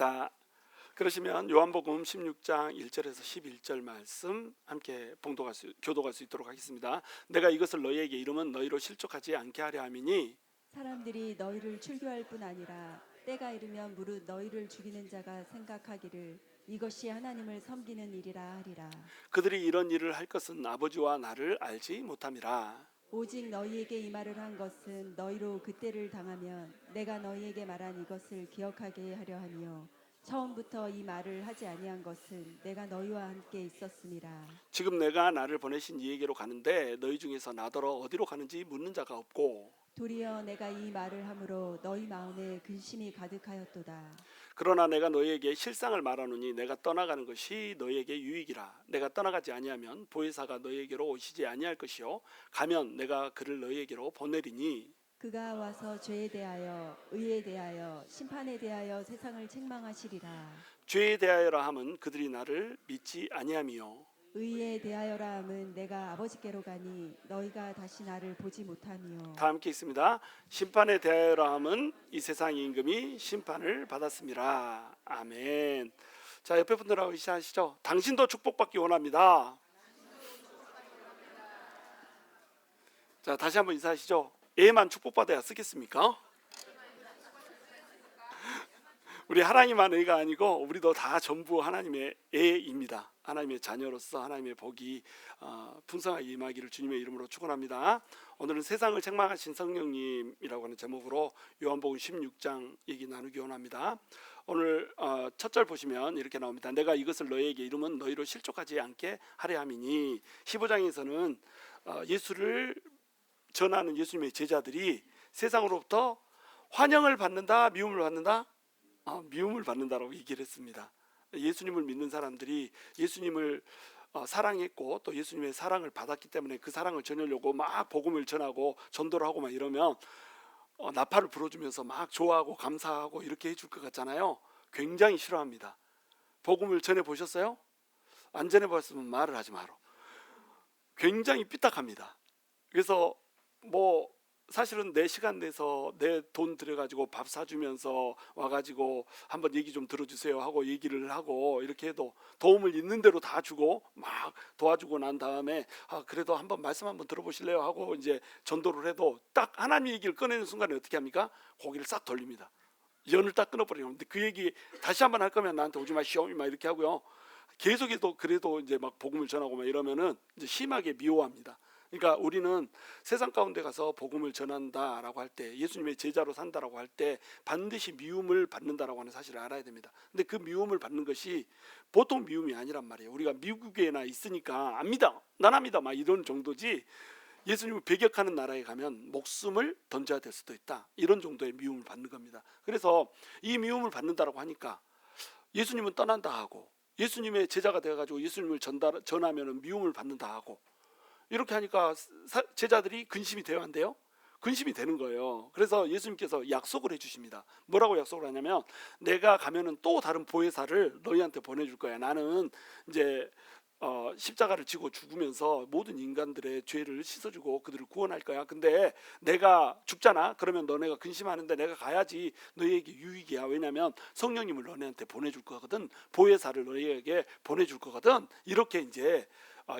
자, 그러시면 요한복음 16장 1절에서 11절 말씀 함께 교도할 수 있도록 하겠습니다. 내가 이것을 너희에게 이름은 너희로 실족하지 않게 하려 함이니 사람들이 너희를 출교할 뿐 아니라 때가 이르면 무릇 너희를 죽이는 자가 생각하기를 이것이 하나님을 섬기는 일이라 하리라. 그들이 이런 일을 할 것은 아버지와 나를 알지 못함이라. 오직 너희에게 이 말을 한 것은 너희로 그때를 당하면 내가 너희에게 말한 이것을 기억하게 하려 하며 처음부터 이 말을 하지 아니한 것은 내가 너희와 함께 있었음이라. 지금 내가 나를 보내신 이에게로 가는데 너희 중에서 나더러 어디로 가는지 묻는 자가 없고 도리어 내가 이 말을 함으로 너희 마음에 근심이 가득하였도다. 그러나 내가 너희에게 실상을 말하노니 내가 떠나가는 것이 너희에게 유익이라. 내가 떠나가지 아니하면 보혜사가 너희에게로 오시지 아니할 것이요 가면 내가 그를 너희에게로 보내리니 그가 와서 죄에 대하여 의에 대하여 심판에 대하여 세상을 책망하시리라. 죄에 대하여라 함은 그들이 나를 믿지 아니함이요 의에 대하여라 함은 내가 아버지께로 가니 너희가 다시 나를 보지 못하니요. 다 함께 있습니다. 심판에 대하여라 함은 이 세상의 임금이 심판을 받았습니다. 아멘. 자, 옆에 분들하고 시작하시죠. 당신도 축복받기 원합니다. 자, 다시 한번 인사하시죠. 애만 축복받아야 쓰겠습니까? 우리 하나님만 애가 아니고 우리도 다 전부 하나님의 애입니다. 하나님의 자녀로서 하나님의 복이 풍성하게 임하기를 주님의 이름으로 축원합니다. 오늘은 세상을 책망하신 성령님이라고 하는 제목으로 요한복음 16장 얘기 나누기 원합니다. 오늘 첫 절 보시면 이렇게 나옵니다. 내가 이것을 너희에게 이름은 너희로 실족하지 않게 하려 함이니 15장에서는 예수를 전하는 예수님의 제자들이 세상으로부터 환영을 받는다, 미움을 받는다? 미움을 받는다라고 얘기를 했습니다. 예수님을 믿는 사람들이 예수님을 사랑했고 또 예수님의 사랑을 받았기 때문에 그 사랑을 전하려고 막 복음을 전하고 전도를 하고 막 이러면 나팔을 불어주면서 막 좋아하고 감사하고 이렇게 해줄 것 같잖아요. 굉장히 싫어합니다. 복음을 전해 보셨어요? 안 전해 봤으면 말을 하지 마라. 굉장히 삐딱합니다. 그래서 사실은 내 시간 내서 내 돈 들여가지고 밥 사주면서 와가지고 한번 얘기 좀 들어주세요 하고 얘기를 하고 이렇게 해도 도움을 있는 대로 다 주고 막 도와주고 난 다음에 그래도 한번 말씀 한번 들어보실래요 하고 이제 전도를 해도 딱 하나님 얘기를 꺼내는 순간에 어떻게 합니까? 고기를 싹 돌립니다. 연을 딱 끊어버려요. 근데 그 얘기 다시 한번 할 거면 나한테 오지 마시오 막 이렇게 하고요. 계속해도 그래도 이제 막 복음을 전하고 막 이러면은 이제 심하게 미워합니다. 그러니까 우리는 세상 가운데 가서 복음을 전한다라고 할 때 예수님의 제자로 산다라고 할 때 반드시 미움을 받는다라고 하는 사실을 알아야 됩니다. 근데 그 미움을 받는 것이 보통 미움이 아니란 말이에요. 우리가 미국에나 있으니까 안 믿어, 난 안 믿어 막 이런 정도지 예수님을 배격하는 나라에 가면 목숨을 던져야 될 수도 있다. 이런 정도의 미움을 받는 겁니다. 그래서 이 미움을 받는다라고 하니까 예수님은 떠난다 하고 예수님의 제자가 되어가지고 예수님을 전하면 미움을 받는다 하고 이렇게 하니까 제자들이 근심이 돼야 한대요. 근심이 되는 거예요. 그래서 예수님께서 약속을 해주십니다. 뭐라고 약속을 하냐면 내가 가면은 또 다른 보혜사를 너희한테 보내줄 거야. 나는 이제 십자가를 지고 죽으면서 모든 인간들의 죄를 씻어주고 그들을 구원할 거야. 근데 내가 죽잖아. 그러면 너네가 근심하는데 내가 가야지 너희에게 유익이야. 왜냐하면 성령님을 너네한테 보내줄 거거든. 보혜사를 너희에게 보내줄 거거든. 이렇게 이제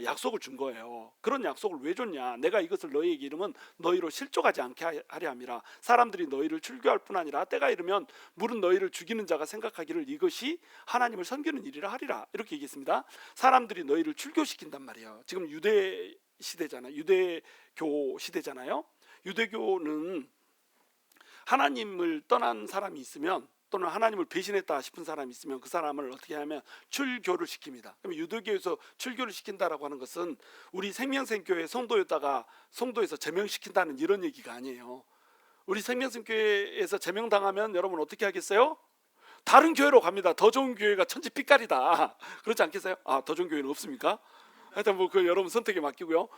약속을 준 거예요. 그런 약속을 왜 줬냐? 내가 이것을 너희에게 이름은 너희로 실족하지 않게 하려 함이라. 사람들이 너희를 출교할 뿐 아니라 때가 이르면 무릇 너희를 죽이는 자가 생각하기를 이것이 하나님을 섬기는 일이라 하리라. 이렇게 얘기했습니다. 사람들이 너희를 출교시킨단 말이에요. 지금 유대 시대잖아요. 유대교 시대잖아요. 유대교는 하나님을 떠난 사람이 있으면 또는 하나님을 배신했다 싶은 사람이 있으면 그 사람을 어떻게 하면 출교를 시킵니다. 그럼 유대교에서 출교를 시킨다라고 하는 것은 우리 생명생교회 성도였다가 성도에서 제명시킨다는 이런 얘기가 아니에요. 우리 생명생교회에서 제명당하면 여러분 어떻게 하겠어요? 다른 교회로 갑니다. 더 좋은 교회가 천지빛깔이다. 그렇지 않겠어요? 더 좋은 교회는 없습니까? 하여튼 그 여러분 선택에 맡기고요.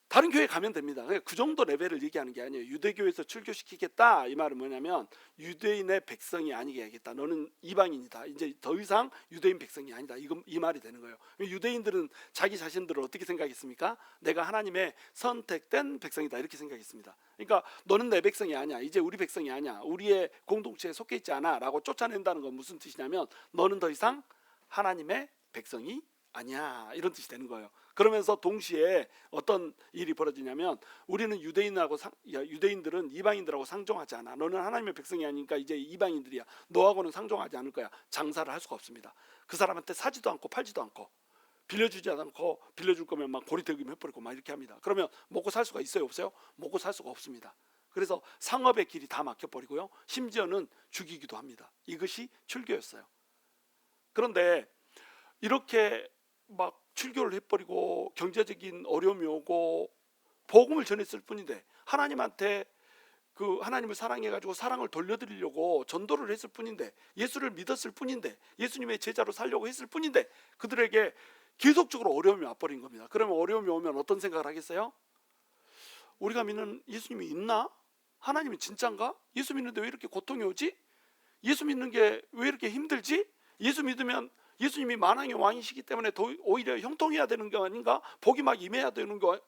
다른 교회 가면 됩니다. 그 정도 레벨을 얘기하는 게 아니에요. 유대교에서 출교시키겠다 이 말은 뭐냐면 유대인의 백성이 아니게 하겠다. 너는 이방인이다. 이제 더 이상 유대인 백성이 아니다. 이 말이 되는 거예요. 유대인들은 자기 자신들을 어떻게 생각했습니까? 내가 하나님의 선택된 백성이다 이렇게 생각했습니다. 그러니까 너는 내 백성이 아니야. 이제 우리 백성이 아니야. 우리의 공동체에 속해 있지 않아 라고 쫓아낸다는 건 무슨 뜻이냐면 너는 더 이상 하나님의 백성이 아니야 이런 뜻이 되는 거예요. 그러면서 동시에 어떤 일이 벌어지냐면 우리는 유대인들은 이방인들하고 상종하지 않아. 너는 하나님의 백성이 아니니까 이제 이방인들이야. 너하고는 상종하지 않을 거야. 장사를 할 수가 없습니다. 그 사람한테 사지도 않고 팔지도 않고 빌려주지 않고 빌려줄 거면 막 고리대금 해버리고 막 이렇게 합니다. 그러면 먹고 살 수가 있어요 없어요? 먹고 살 수가 없습니다. 그래서 상업의 길이 다 막혀버리고요. 심지어는 죽이기도 합니다. 이것이 출교였어요. 그런데 이렇게 막 출교를 해버리고 경제적인 어려움이 오고 복음을 전했을 뿐인데 하나님한테 그 하나님을 사랑해가지고 사랑을 돌려드리려고 전도를 했을 뿐인데 예수를 믿었을 뿐인데 예수님의 제자로 살려고 했을 뿐인데 그들에게 계속적으로 어려움이 와버린 겁니다. 그러면 어려움이 오면 어떤 생각을 하겠어요? 우리가 믿는 예수님이 있나? 하나님이 진짠가? 예수 믿는데 왜 이렇게 고통이 오지? 예수 믿는 게 왜 이렇게 힘들지? 예수 믿으면 예수님이 만왕의 왕이시기 때문에 오히려 형통해야 되는 거 아닌가? 복이 막 임해야 되는 거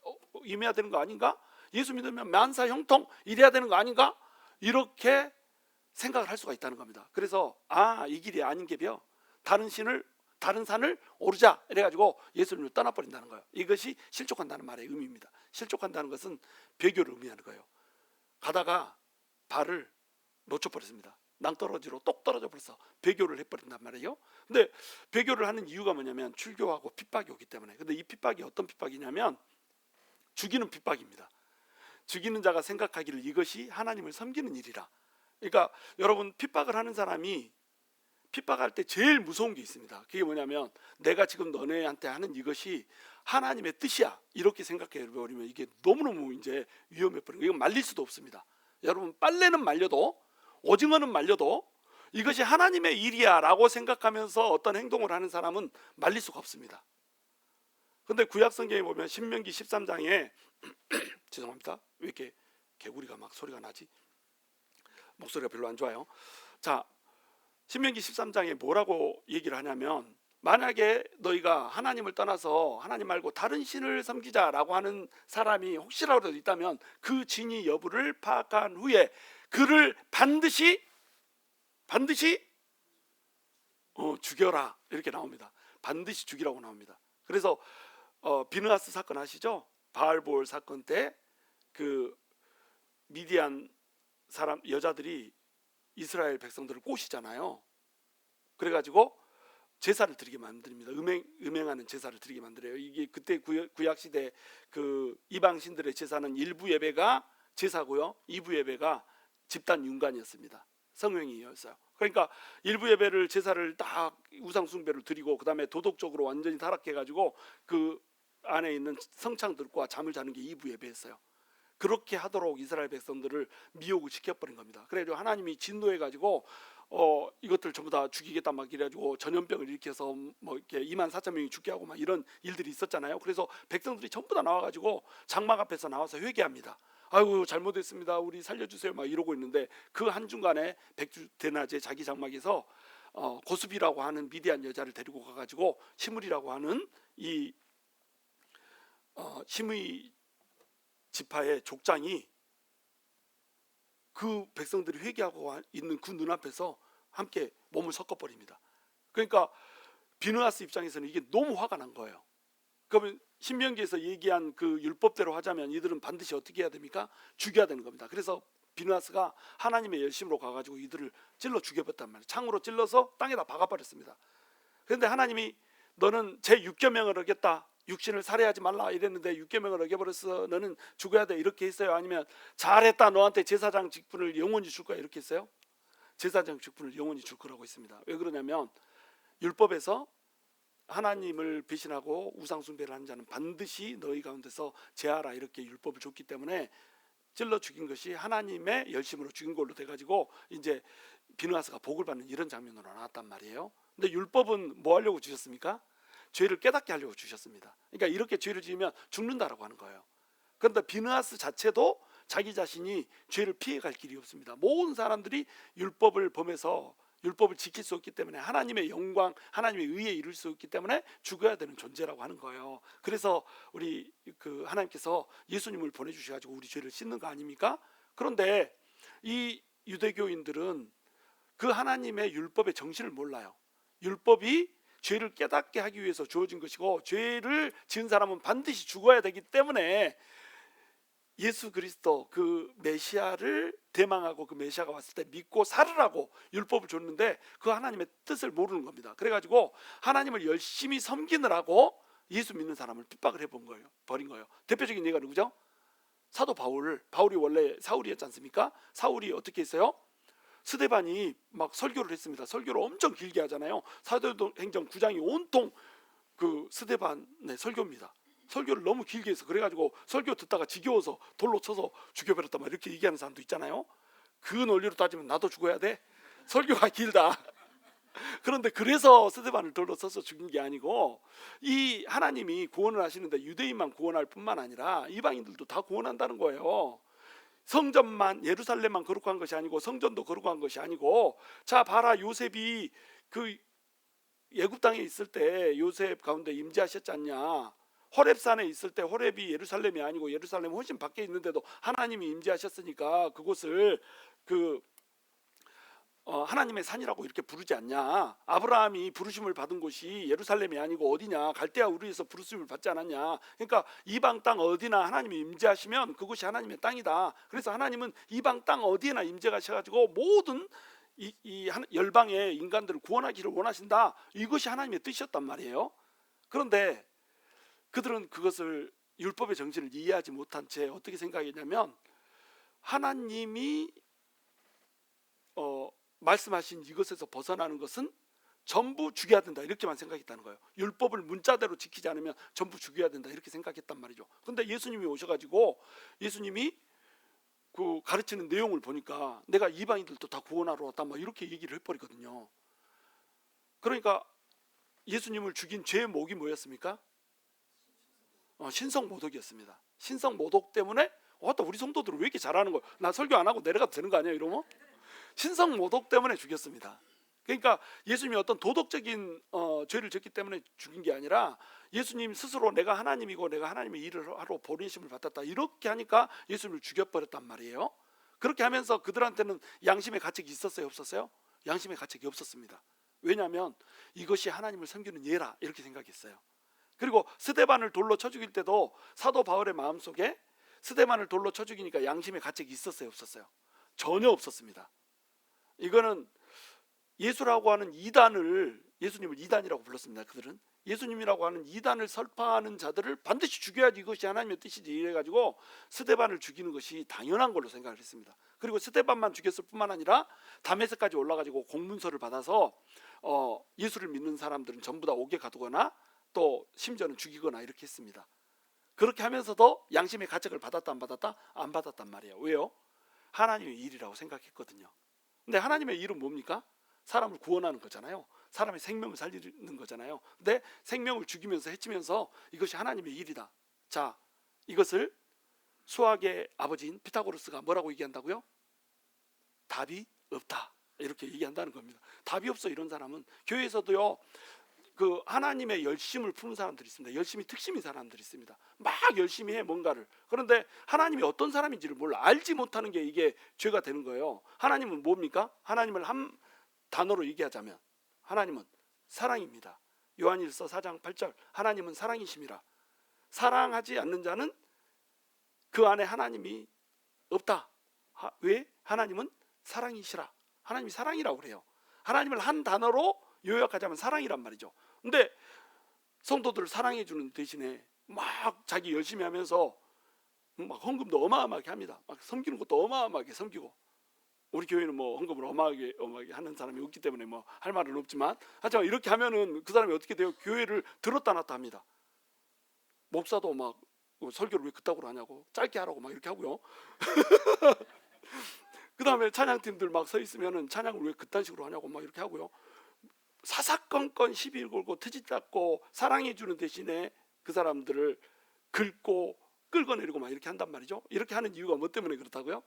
아닌가? 예수 믿으면 만사 형통 이래야 되는 거 아닌가? 이렇게 생각을 할 수가 있다는 겁니다. 그래서 이 길이 아닌 게벼 다른 산을 오르자 이래가지고 예수님을 떠나버린다는 거예요. 이것이 실족한다는 말의 의미입니다. 실족한다는 것은 배교를 의미하는 거예요. 가다가 발을 놓쳐버렸습니다. 낭떠러지로 똑 떨어져 버려서 배교를 해버린단 말이에요. 근데 배교를 하는 이유가 뭐냐면 출교하고 핍박이 오기 때문에. 근데 이 핍박이 어떤 핍박이냐면 죽이는 핍박입니다. 죽이는 자가 생각하기를 이것이 하나님을 섬기는 일이라. 그러니까 여러분 핍박을 하는 사람이 핍박할 때 제일 무서운 게 있습니다. 그게 뭐냐면 내가 지금 너네한테 하는 이것이 하나님의 뜻이야 이렇게 생각해 버리면 이게 너무너무 이제 위험해 버리고 이건 말릴 수도 없습니다. 여러분 빨래는 말려도 오징어는 말려도 이것이 하나님의 일이야 라고 생각하면서 어떤 행동을 하는 사람은 말릴 수가 없습니다. 그런데 구약성경에 보면 신명기 13장에 죄송합니다. 왜 이렇게 개구리가 막 소리가 나지? 목소리가 별로 안 좋아요. 자, 신명기 13장에 뭐라고 얘기를 하냐면 만약에 너희가 하나님을 떠나서 하나님 말고 다른 신을 섬기자라고 하는 사람이 혹시라도 있다면 그 진위 여부를 파악한 후에 그를 반드시 죽여라 이렇게 나옵니다. 반드시 죽이라고 나옵니다. 그래서 비느하스 사건 아시죠? 바알볼 사건 때 그 미디안 사람 여자들이 이스라엘 백성들을 꼬시잖아요. 그래가지고 제사를 드리게 만듭니다. 음행하는 제사를 드리게 만들어요. 이게 그때 구약 시대 그 이방 신들의 제사는 일부 예배가 제사고요, 2부 예배가 집단 윤관이었습니다. 성행위였어요. 그러니까 일부 예배를 제사를 딱 우상 숭배를 드리고 그 다음에 도덕적으로 완전히 타락해가지고 그 안에 있는 성창들과 잠을 자는 게 2부 예배였어요. 그렇게 하도록 이스라엘 백성들을 미혹을 시켜버린 겁니다. 그래서 하나님이 진노해가지고 이것들 전부 다 죽이겠다 막 이래가지고 전염병을 일으켜서 뭐 이렇게 24,000명이 죽게 하고 막 이런 일들이 있었잖아요. 그래서 백성들이 전부 다 나와가지고 장막 앞에서 나와서 회개합니다. 아이고 잘못했습니다. 우리 살려주세요. 막 이러고 있는데 그 한중간에 백주대낮에 자기 장막에서 고수비라고 하는 미디안 여자를 데리고 가가지고 시므리라고 하는 이 시므이 지파의 족장이 그 백성들이 회개하고 있는 그 눈앞에서 함께 몸을 섞어버립니다. 그러니까 비느하스 입장에서는 이게 너무 화가 난 거예요. 그러면 신명기에서 얘기한 그 율법대로 하자면 이들은 반드시 어떻게 해야 됩니까? 죽여야 되는 겁니다. 그래서 비느하스가 하나님의 열심으로 가가지고 이들을 찔러 죽여버렸단 말이에요. 창으로 찔러서 땅에다 박아버렸습니다. 그런데 하나님이 너는 제 6계명을 어겼다, 육신을 살해하지 말라 이랬는데 6계명을 어겨버렸어, 너는 죽어야 돼 이렇게 했어요? 아니면 잘했다, 너한테 제사장 직분을 영원히 줄 거야 이렇게 했어요? 제사장 직분을 영원히 줄 거라고 했습니다. 왜 그러냐면 율법에서 하나님을 배신하고 우상 숭배를 하는 자는 반드시 너희 가운데서 제하라 이렇게 율법을 줬기 때문에 찔러 죽인 것이 하나님의 열심으로 죽인 걸로 돼가지고 이제 비느하스가 복을 받는 이런 장면으로 나왔단 말이에요. 근데 율법은 뭐 하려고 주셨습니까? 죄를 깨닫게 하려고 주셨습니다. 그러니까 이렇게 죄를 지으면 죽는다라고 하는 거예요. 그런데 비느하스 자체도 자기 자신이 죄를 피해갈 길이 없습니다. 모든 사람들이 율법을 범해서 율법을 지킬 수 없기 때문에 하나님의 영광, 하나님의 의에 이룰 수 없기 때문에 죽어야 되는 존재라고 하는 거예요. 그래서 우리 하나님께서 예수님을 보내주셔가지고 우리 죄를 씻는 거 아닙니까? 그런데 이 유대교인들은 그 하나님의 율법의 정신을 몰라요. 율법이 죄를 깨닫게 하기 위해서 주어진 것이고 죄를 지은 사람은 반드시 죽어야 되기 때문에 예수 그리스도 그 메시아를 대망하고 그 메시아가 왔을 때 믿고 살으라고 율법을 줬는데 그 하나님의 뜻을 모르는 겁니다. 그래가지고 하나님을 열심히 섬기느라고 예수 믿는 사람을 핍박을 해본 거예요. 버린 거예요. 대표적인 예가 누구죠? 사도 바울이 원래 사울이었지 않습니까? 사울이 어떻게 했어요? 스데반이 막 설교를 했습니다. 설교를 엄청 길게 하잖아요. 사도행전 9장이 온통 그 스데반의 설교입니다. 설교를 너무 길게 해서 그래가지고 설교 듣다가 지겨워서 돌로 쳐서 죽여버렸다 막 이렇게 얘기하는 사람도 있잖아요. 그 논리로 따지면 나도 죽어야 돼. 설교가 길다. 그런데 그래서 스데반을 돌로 쳐서 죽인 게 아니고 이 하나님이 구원을 하시는데 유대인만 구원할 뿐만 아니라 이방인들도 다 구원한다는 거예요. 성전만 예루살렘만 거룩한 것이 아니고 성전도 거룩한 것이 아니고 자 봐라 요셉이 그 애굽 땅에 있을 때 요셉 가운데 임재하셨지 않냐. 호렙산에 있을 때 호렙이 예루살렘이 아니고 예루살렘 훨씬 밖에 있는데도 하나님이 임재하셨으니까 그곳을 하나님의 산이라고 이렇게 부르지 않냐. 아브라함이 부르심을 받은 곳이 예루살렘이 아니고 어디냐. 갈대아 우르에서 부르심을 받지 않았냐. 그러니까 이방 땅 어디나 하나님이 임재하시면 그곳이 하나님의 땅이다. 그래서 하나님은 이방 땅 어디에나 임재하셔가지고 모든 이 열방의 인간들을 구원하기를 원하신다. 이것이 하나님의 뜻이었단 말이에요. 그런데 그들은 그것을 율법의 정신을 이해하지 못한 채 어떻게 생각했냐면 하나님이 말씀하신 이것에서 벗어나는 것은 전부 죽여야 된다 이렇게만 생각했다는 거예요. 율법을 문자대로 지키지 않으면 전부 죽여야 된다 이렇게 생각했단 말이죠. 그런데 예수님이 오셔가지고 예수님이 그 가르치는 내용을 보니까 내가 이방인들도 다 구원하러 왔다 막 이렇게 얘기를 해버리거든요. 그러니까 예수님을 죽인 죄의 목이 뭐였습니까? 신성모독이었습니다. 신성모독 때문에 또 우리 성도들은 왜 이렇게 잘하는 거야? 나 설교 안 하고 내려가도 되는 거 아니야? 이러면 신성모독 때문에 죽였습니다. 그러니까 예수님이 어떤 도덕적인 죄를 졌기 때문에 죽인 게 아니라 예수님 스스로 내가 하나님이고 내가 하나님의 일을 하러 보내심을 받았다 이렇게 하니까 예수님을 죽여버렸단 말이에요. 그렇게 하면서 그들한테는 양심의 가책이 있었어요? 없었어요? 양심의 가책이 없었습니다. 왜냐하면 이것이 하나님을 섬기는 예라 이렇게 생각했어요. 그리고 스데반을 돌로 쳐 죽일 때도 사도 바울의 마음속에 스데반을 돌로 쳐 죽이니까 양심의 가책이 있었어요? 없었어요? 전혀 없었습니다. 이거는 예수라고 하는 이단을 예수님을 이단이라고 불렀습니다. 그들은 예수님이라고 하는 이단을 설파하는 자들을 반드시 죽여야지 이것이 하나님의 뜻이지 이래가지고 스데반을 죽이는 것이 당연한 걸로 생각을 했습니다. 그리고 스데반만 죽였을 뿐만 아니라 다메섹까지 올라가지고 공문서를 받아서 예수를 믿는 사람들은 전부 다 옥에 가두거나 또 심지어는 죽이거나 이렇게 했습니다. 그렇게 하면서도 양심의 가책을 받았다 안 받았다? 안 받았단 말이에요. 왜요? 하나님의 일이라고 생각했거든요. 근데 하나님의 일은 뭡니까? 사람을 구원하는 거잖아요. 사람의 생명을 살리는 거잖아요. 근데 생명을 죽이면서 해치면서 이것이 하나님의 일이다. 자, 이것을 수학의 아버지인 피타고라스가 뭐라고 얘기한다고요? 답이 없다 이렇게 얘기한다는 겁니다. 답이 없어 이런 사람은. 교회에서도요 그 하나님의 열심을 푸는 사람들이 있습니다. 열심히 특심인 사람들이 있습니다. 막 열심히 해 뭔가를. 그런데 하나님이 어떤 사람인지를 몰라. 알지 못하는 게 이게 죄가 되는 거예요. 하나님은 뭡니까? 하나님을 한 단어로 얘기하자면 하나님은 사랑입니다. 요한일서 4장 8절 하나님은 사랑이심이라. 사랑하지 않는 자는 그 안에 하나님이 없다. 왜? 하나님은 사랑이시라. 하나님이 사랑이라고 그래요. 하나님을 한 단어로 요약하자면 사랑이란 말이죠. 근데 성도들을 사랑해 주는 대신에 막 자기 열심히 하면서 막 헌금도 어마어마하게 합니다. 막 섬기는 것도 어마어마하게 섬기고. 우리 교회는 뭐 헌금을 어마어마하게 하는 사람이 없기 때문에 뭐 할 말은 없지만 하지만 이렇게 하면은 그 사람이 어떻게 돼요? 교회를 들었다 놨다 합니다. 목사도 막 설교를 왜 그따구로 하냐고 짧게 하라고 막 이렇게 하고요. 그 다음에 찬양팀들 막 서 있으면은 찬양을 왜 그딴 식으로 하냐고 막 이렇게 하고요. 사사건건 시비 걸고 트집 잡고 사랑해 주는 대신에 그 사람들을 긁고 끌어내리고 막 이렇게 한단 말이죠. 이렇게 하는 이유가 뭐 때문에 그렇다고요?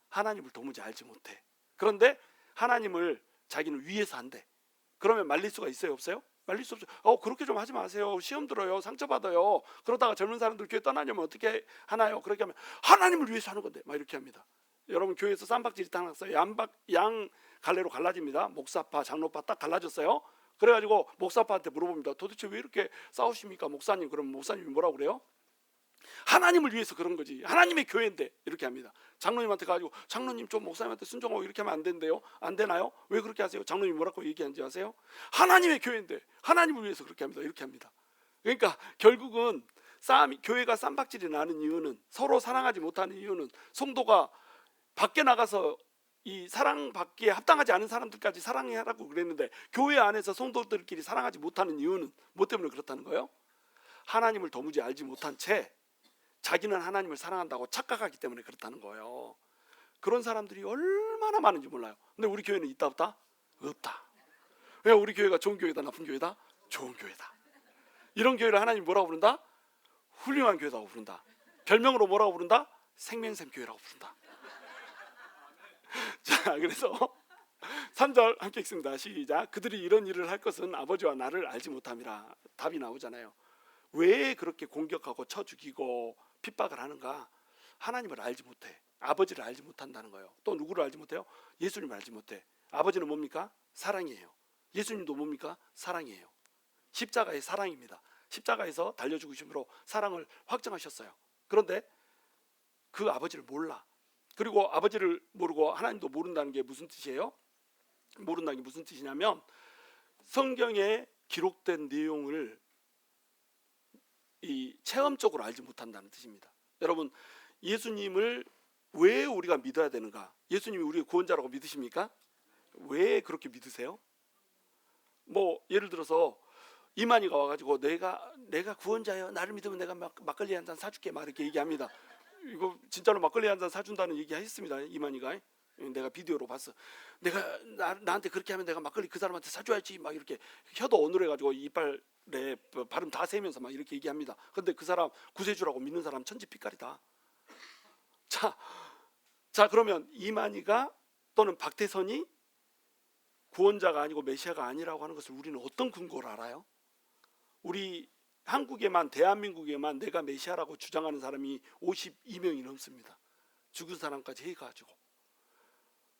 하나님을 도무지 알지 못해. 그런데 하나님을 자기는 위에서 한대. 그러면 말릴 수가 있어요, 없어요? 말릴 수 없어요. 그렇게 좀 하지 마세요. 시험 들어요. 상처받아요. 그러다가 젊은 사람들 교회 떠나려면 어떻게 하나요? 그렇게 하면 하나님을 위해서 하는 건데 막 이렇게 합니다. 여러분 교회에서 쌈박질이 딱 났어요. 양 갈래로 갈라집니다. 목사파, 장로파 딱 갈라졌어요. 그래가지고 목사파한테 물어봅니다. 도대체 왜 이렇게 싸우십니까, 목사님? 그럼 목사님이 뭐라고 그래요? 하나님을 위해서 그런 거지. 하나님의 교회인데 이렇게 합니다. 장로님한테 가지고 장로님 좀 목사님한테 순종하고 이렇게 하면 안 된대요. 안 되나요? 왜 그렇게 하세요? 장로님 뭐라고 얘기하는지 아세요? 하나님의 교회인데 하나님을 위해서 그렇게 합니다. 이렇게 합니다. 그러니까 결국은 교회가 쌈박질이 나는 이유는, 서로 사랑하지 못하는 이유는, 성도가 밖에 나가서 이 사랑받기에 합당하지 않은 사람들까지 사랑하라고 그랬는데 교회 안에서 성도들끼리 사랑하지 못하는 이유는 뭐 때문에 그렇다는 거예요? 하나님을 도무지 알지 못한 채 자기는 하나님을 사랑한다고 착각하기 때문에 그렇다는 거예요. 그런 사람들이 얼마나 많은지 몰라요. 근데 우리 교회는 있다 없다? 없다. 왜? 우리 교회가 좋은 교회다 나쁜 교회다? 좋은 교회다. 이런 교회를 하나님 뭐라고 부른다? 훌륭한 교회라고 부른다. 별명으로 뭐라고 부른다? 생명샘 교회라고 부른다. 자, 그래서 3절 함께 읽습니다. 시작. 그들이 이런 일을 할 것은 아버지와 나를 알지 못함이라. 답이 나오잖아요. 왜 그렇게 공격하고 쳐 죽이고 핍박을 하는가? 하나님을 알지 못해. 아버지를 알지 못한다는 거예요. 또 누구를 알지 못해요? 예수님을 알지 못해. 아버지는 뭡니까? 사랑이에요. 예수님도 뭡니까? 사랑이에요. 십자가의 사랑입니다. 십자가에서 달려 죽으심으로 사랑을 확정하셨어요. 그런데 그 아버지를 몰라. 그리고 아버지를 모르고 하나님도 모른다는 게 무슨 뜻이에요? 모른다는 게 무슨 뜻이냐면 성경에 기록된 내용을 이 체험적으로 알지 못한다는 뜻입니다. 여러분, 예수님을 왜 우리가 믿어야 되는가? 예수님이 우리의 구원자라고 믿으십니까? 왜 그렇게 믿으세요? 뭐 예를 들어서 이만희가 와가지고 내가 구원자예요. 나를 믿으면 내가 막걸리 한 잔 사줄게. 막 이렇게 얘기합니다. 이거 진짜로 막걸리 한 잔 사준다는 얘기 했습니다. 이만희가. 내가 비디오로 봤어. 내가 나한테 그렇게 하면 내가 막걸리 그 사람한테 사줘야지. 막 이렇게 혀도 어눌해가지고 이빨에 발음 다 세면서 막 이렇게 얘기합니다. 근데 그 사람 구세주라고 믿는 사람 천지빛깔이다. 자 그러면 이만희가 또는 박태선이 구원자가 아니고 메시아가 아니라고 하는 것을 우리는 어떤 근거로 알아요? 우리 한국에만, 대한민국에만 내가 메시아라고 주장하는 사람이 52명이 넘습니다. 죽은 사람까지 해가지고.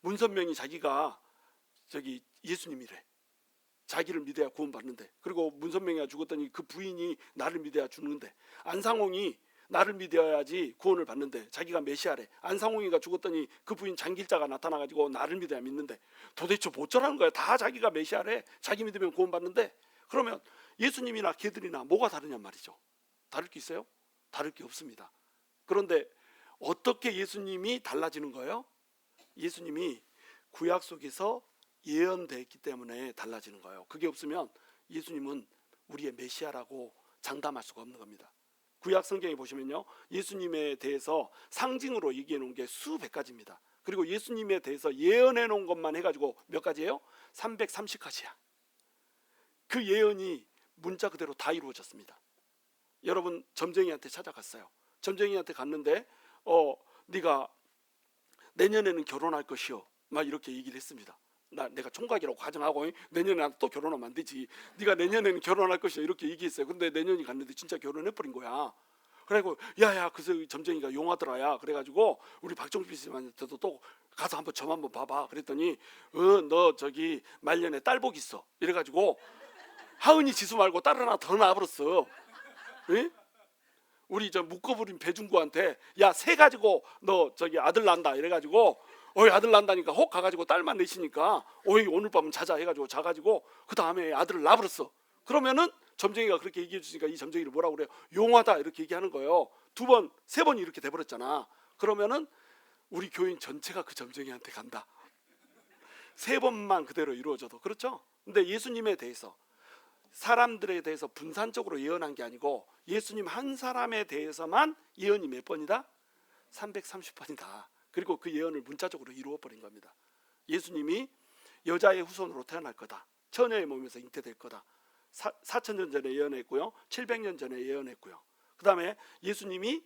문선명이 자기가 예수님이래. 자기를 믿어야 구원받는데. 그리고 문선명이가 죽었더니 그 부인이 나를 믿어야 죽는데. 안상홍이 나를 믿어야지 구원을 받는데 자기가 메시아래. 안상홍이가 죽었더니 그 부인 장길자가 나타나가지고 나를 믿어야 믿는데. 도대체 뭐쩌라는 거야. 다 자기가 메시아래. 자기 믿으면 구원받는데. 그러면 예수님이나 걔들이나 뭐가 다르냔 말이죠. 다를 게 있어요? 다를 게 없습니다. 그런데 어떻게 예수님이 달라지는 거예요? 예수님이 구약 속에서 예언됐기 때문에 달라지는 거예요. 그게 없으면 예수님은 우리의 메시아라고 장담할 수가 없는 겁니다. 구약 성경에 보시면요, 예수님에 대해서 상징으로 얘기해 놓은 게 수백 가지입니다. 그리고 예수님에 대해서 예언해 놓은 것만 해가지고 몇 가지예요? 330가지야. 그 예언이 문자 그대로 다 이루어졌습니다. 여러분, 점쟁이한테 찾아갔어요. 점쟁이한테 갔는데 네가 내년에는 결혼할 것이요, 막 이렇게 얘기를 했습니다. 내가 총각이라고 가정하고 내년에 또 결혼하면 안 되지. 네가 내년에는 결혼할 것이요 이렇게 얘기했어요. 근데 내년이 갔는데 진짜 결혼해버린 거야. 그래가지고 야야, 그래서 점쟁이가 용하더라야. 그래가지고 우리 박정필 씨한테도 또 가서 한번 점 한번 봐봐. 그랬더니 너 저기 말년에 딸복 있어. 이래가지고 하은이 지수 말고 딸 하나 더 낳아버렸어. 예? 우리 저 묶어버린 배중구한테 야, 새 가지고 너 저기 아들 난다 이래가지고 아들 난다니까 혹 가가지고 딸만 내시니까 오늘 밤은 자자 해가지고 자가지고 그 다음에 아들을 낳아버렸어. 그러면은 점쟁이가 그렇게 얘기해 주시니까 이 점쟁이를 뭐라고 그래요? 용하다 이렇게 얘기하는 거예요. 2번, 3번이 이렇게 돼버렸잖아. 그러면은 우리 교인 전체가 그 점쟁이한테 간다. 3번만 그대로 이루어져도. 그렇죠? 근데 예수님에 대해서, 사람들에 대해서 분산적으로 예언한 게 아니고 예수님 한 사람에 대해서만 예언이 몇 번이다? 330번이다. 그리고 그 예언을 문자적으로 이루어버린 겁니다. 예수님이 여자의 후손으로 태어날 거다. 처녀의 몸에서 잉태될 거다. 4,000년 전에 예언했고요. 700년 전에 예언했고요. 그 다음에 예수님이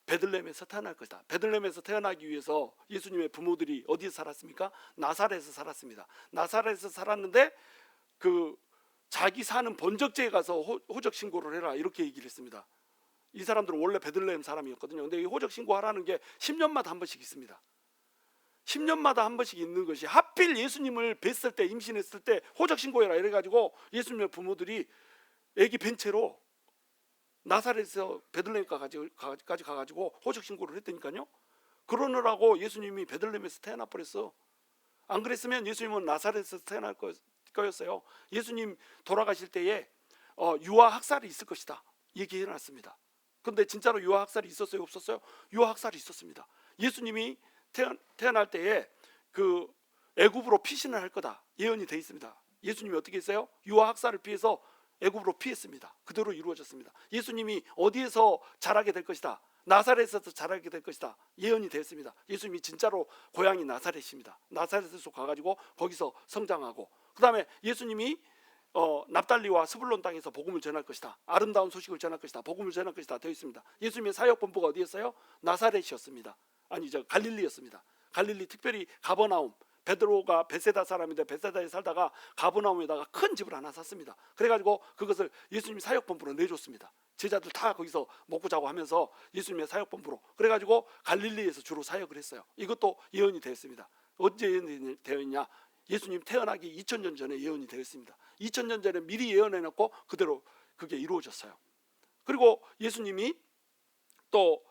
베들레헴에서 태어날 것이다. 베들레헴에서 태어나기 위해서 예수님의 부모들이 어디에 살았습니까? 나사렛에서 살았습니다. 나사렛에서 살았는데 그 자기 사는 본적지에 가서 호적 신고를 해라 이렇게 얘기를 했습니다. 이 사람들은 원래 베들레헴 사람이었거든요. 근데 이 호적 신고하라는 게 10년마다 한 번씩 있습니다. 10년마다 한 번씩 있는 것이 하필 예수님을 뵀을 때, 임신했을 때 호적 신고해라 이래가지고 예수님의 부모들이 아기 벤 채로 나사렛에서 베들레헴까지 가가지고 호적 신고를 했다니까요. 그러느라고 예수님이 베들레헴에서 태어나 버렸어. 안 그랬으면 예수님은 나사렛에서 태어날 거였어요. 예수님 돌아가실 때에 유아 학살이 있을 것이다 얘기해놨습니다. 근데 진짜로 유아 학살이 있었어요, 없었어요? 유아 학살이 있었습니다. 예수님이 태어날 때에 그 애굽으로 피신을 할 거다 예언이 돼 있습니다. 예수님이 어떻게 했어요? 유아 학살을 피해서 애굽으로 피했습니다. 그대로 이루어졌습니다. 예수님이 어디에서 자라게 될 것이다, 나사렛에서 자라게 될 것이다 예언이 됐습니다. 예수님이 진짜로 고향이 나사렛입니다. 나사렛에서 가가지고 거기서 성장하고, 그 다음에 예수님이 납달리와 스불론 땅에서 복음을 전할 것이다, 아름다운 소식을 전할 것이다, 복음을 전할 것이다 되어 있습니다. 예수님의 사역 본부가 어디였어요? 나사렛이었습니다. 아니죠, 갈릴리였습니다. 갈릴리, 특별히 가버나움, 베드로가 베세다 사람인데 베세다에 살다가 가버나움에다가 큰 집을 하나 샀습니다. 그래가지고 그것을 예수님 사역 본부로 내줬습니다. 제자들 다 거기서 먹고 자고 하면서 예수님의 사역 본부로, 그래가지고 갈릴리에서 주로 사역을 했어요. 이것도 예언이 되었습니다. 언제 예언이 되었냐? 예수님 태어나기 2000년 전에 예언이 되었습니다. 2000년 전에 미리 예언해놓고 그대로 그게 이루어졌어요. 그리고 예수님이 또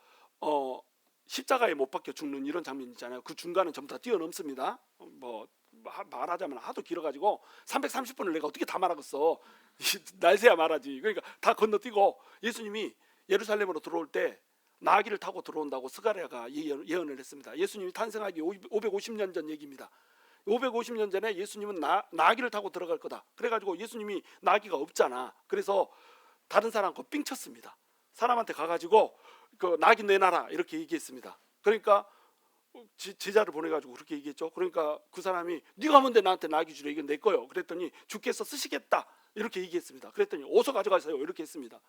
십자가에 못 박혀 죽는 이런 장면 있잖아요. 그 중간은 전부 다 뛰어넘습니다. 뭐 말하자면 하도 길어가지고 330분을 내가 어떻게 다 말하겠어. 날새야 말하지. 그러니까 다 건너뛰고 예수님이 예루살렘으로 들어올 때 나귀를 타고 들어온다고 스가랴가 예언을 했습니다. 예수님이 탄생하기 550년 전 얘기입니다. 550년 전에 예수님은 나귀를 타고 들어갈 거다. 그래가지고 예수님이 나귀가 없잖아. 그래서 다른 사람 거 삥 쳤습니다. 사람한테 가가지고 그 나귀 내놔라 이렇게 얘기했습니다. 그러니까 제자를 보내가지고 그렇게 얘기했죠. 그러니까 그 사람이 네가 뭔데 나한테 나귀 주래, 이건 내 거요. 그랬더니 주께서 쓰시겠다 이렇게 얘기했습니다. 그랬더니 어서 가져가세요 이렇게 했습니다.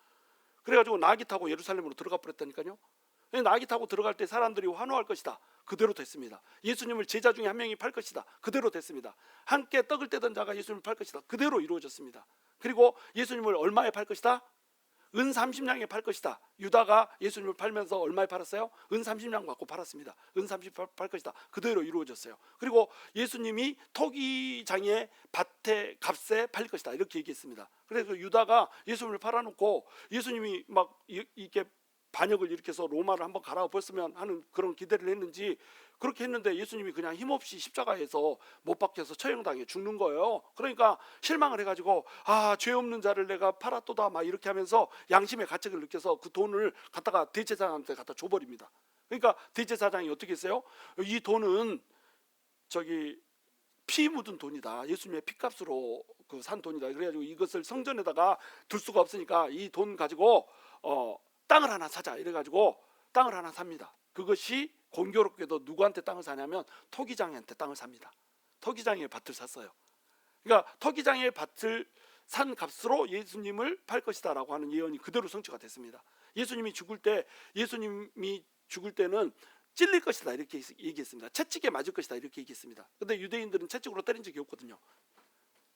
그래가지고 나귀 타고 예루살렘으로 들어가 버렸다니까요. 나귀 타고 들어갈 때 사람들이 환호할 것이다. 그대로 됐습니다. 예수님을 제자 중에 한 명이 팔 것이다. 그대로 됐습니다. 함께 떡을 떼던 자가 예수님을 팔 것이다. 그대로 이루어졌습니다. 그리고 예수님을 얼마에 팔 것이다? 은 30냥에 팔 것이다. 유다가 예수님을 팔면서 얼마에 팔았어요? 은 30냥 받고 팔았습니다. 은 30 팔 것이다. 그대로 이루어졌어요. 그리고 예수님이 토기장의 밭의 값에 팔릴 것이다 이렇게 얘기했습니다. 그래서 유다가 예수님을 팔아놓고 예수님이 막 이렇게 반역을 일으켜서 로마를 한번 갈아엎었으면 하는 그런 기대를 했는지 그렇게 했는데 예수님이 그냥 힘없이 십자가에서 못 박혀서 처형당해 죽는 거예요. 그러니까 실망을 해가지고 죄 없는 자를 내가 팔았도다 막 이렇게 하면서 양심의 가책을 느껴서 그 돈을 갖다가 대제사장한테 갖다 줘버립니다. 그러니까 대제사장이 어떻게 했어요? 이 돈은 피 묻은 돈이다. 예수님의 피값으로 그 산 돈이다. 그래가지고 이것을 성전에다가 둘 수가 없으니까 이 돈 가지고 땅을 하나 사자 이래가지고 땅을 하나 삽니다. 그것이 공교롭게도 누구한테 땅을 사냐면 토기장한테 땅을 삽니다. 토기장의 밭을 샀어요. 그러니까 토기장의 밭을 산 값으로 예수님을 팔 것이다 라고 하는 예언이 그대로 성취가 됐습니다. 예수님이 죽을 때는 찔릴 것이다 이렇게 얘기했습니다. 채찍에 맞을 것이다 이렇게 얘기했습니다. 근데 유대인들은 채찍으로 때린 적이 없거든요.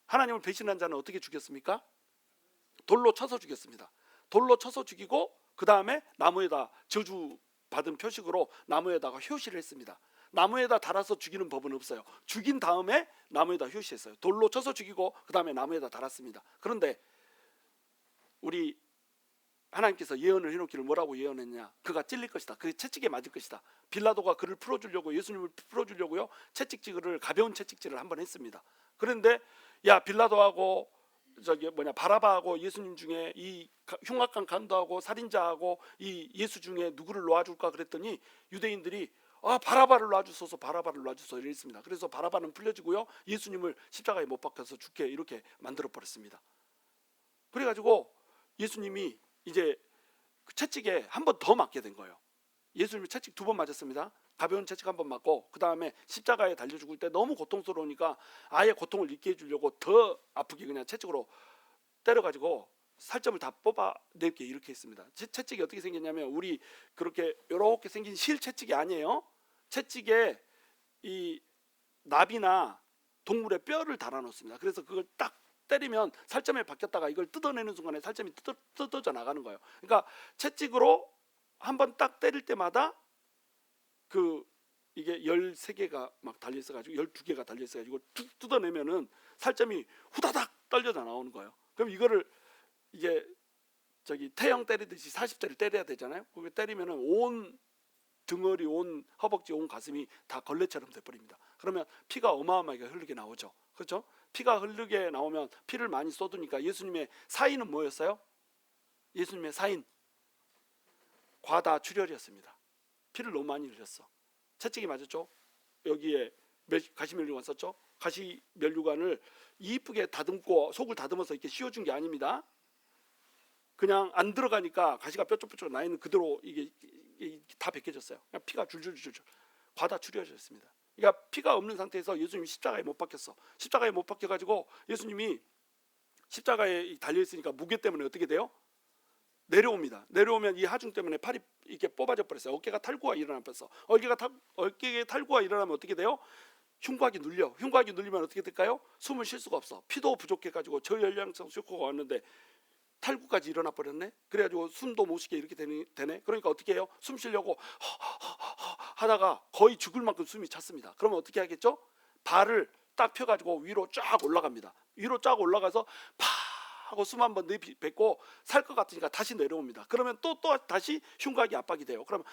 하나님을 배신한 자는 어떻게 죽였습니까? 돌로 쳐서 죽였습니다. 돌로 쳐서 죽이고 그 다음에 나무에다 저주 받은 표식으로 나무에다가 효시를 했습니다. 나무에다 달아서 죽이는 법은 없어요. 죽인 다음에 나무에다 효시했어요. 돌로 쳐서 죽이고 그 다음에 나무에다 달았습니다. 그런데 우리 하나님께서 예언을 해놓기를 뭐라고 예언했냐? 그가 찔릴 것이다. 그게 채찍에 맞을 것이다. 빌라도가 그를 풀어주려고, 예수님을 풀어주려고요, 채찍질을, 가벼운 채찍질을 한번 했습니다. 그런데 야, 빌라도하고 바라바하고 예수님 중에 이 흉악한 강도하고 살인자하고 이 예수 중에 누구를 놓아줄까 그랬더니 유대인들이 바라바를 놔주소서, 바라바를 놔주소서 이랬습니다. 그래서 바라바는 풀려지고요, 예수님을 십자가에 못 박혀서 죽게 이렇게 만들어 버렸습니다. 그래가지고 예수님이 이제 그 채찍에 한 번 더 맞게 된 거예요. 예수님이 채찍 2번 맞았습니다. 가벼운 채찍 1번 맞고 그 다음에 십자가에 달려 죽을 때 너무 고통스러우니까 아예 고통을 잊게 해주려고 더 아프게 그냥 채찍으로 때려가지고 살점을 다 뽑아낼게 이렇게 했습니다. 채찍이 어떻게 생겼냐면 우리 그렇게 이렇게 생긴 실 채찍이 아니에요. 채찍에 이 나비나 동물의 뼈를 달아 놓습니다. 그래서 그걸 딱 때리면 살점에 박혔다가 이걸 뜯어내는 순간에 살점이 뜯어져 나가는 거예요. 그러니까 채찍으로 한번 딱 때릴 때마다 그 이게 13개가 막 달려 있어 가지고 12개가 달려 있어 가지고 뜯어내면은 살점이 후다닥 떨려져 나오는 거예요. 그럼 이거를 이게 저기 태형 때리듯이 40대를 때려야 되잖아요. 그게 때리면은 온 등허리, 온 허벅지, 온 가슴이 다 걸레처럼 돼버립니다. 그러면 피가 어마어마하게 흐르게 나오죠. 그렇죠? 피가 흐르게 나오면 피를 많이 쏟으니까 예수님의 사인은 뭐였어요? 예수님의 사인 과다 출혈이었습니다. 피를 너무 많이 흘렸어. 채찍이 맞았죠. 여기에 가시면류관 썼죠. 가시면류관을 이쁘게 다듬고 속을 다듬어서 이렇게 씌워준 게 아닙니다. 그냥 안 들어가니까 가시가 뾰족뾰족 나 있는 그대로 이게 다 벗겨졌어요. 그냥 피가 줄줄줄줄 과다 출혈이었습니다. 그러니까 피가 없는 상태에서 예수님이 십자가에 못 박혔어. 십자가에 못 박혀가지고 예수님이 십자가에 달려 있으니까 무게 때문에 어떻게 돼요? 내려옵니다. 내려오면 이 하중 때문에 팔이 이렇게 뽑아져 버렸어요. 어깨가 탈구가 일어나면서 어깨에 탈구가 일어나면 어떻게 돼요? 흉곽이 눌려. 흉곽이 눌리면 어떻게 될까요? 숨을 쉴 수가 없어. 피도 부족해가지고 저혈량성 쇼크가 왔는데 탈구까지 일어나 버렸네. 그래가지고 숨도 못 쉬게 이렇게 되네. 그러니까 어떻게 해요? 숨 쉬려고 하다가 거의 죽을 만큼 숨이 찼습니다. 그러면 어떻게 하겠죠? 발을 딱 펴가지고 위로 쫙 올라갑니다. 위로 쫙 올라가서 파 하고 숨 한번 내뱉고 살 것 같으니까 다시 내려옵니다. 그러면 또 다시 흉곽이 압박이 돼요. 그러면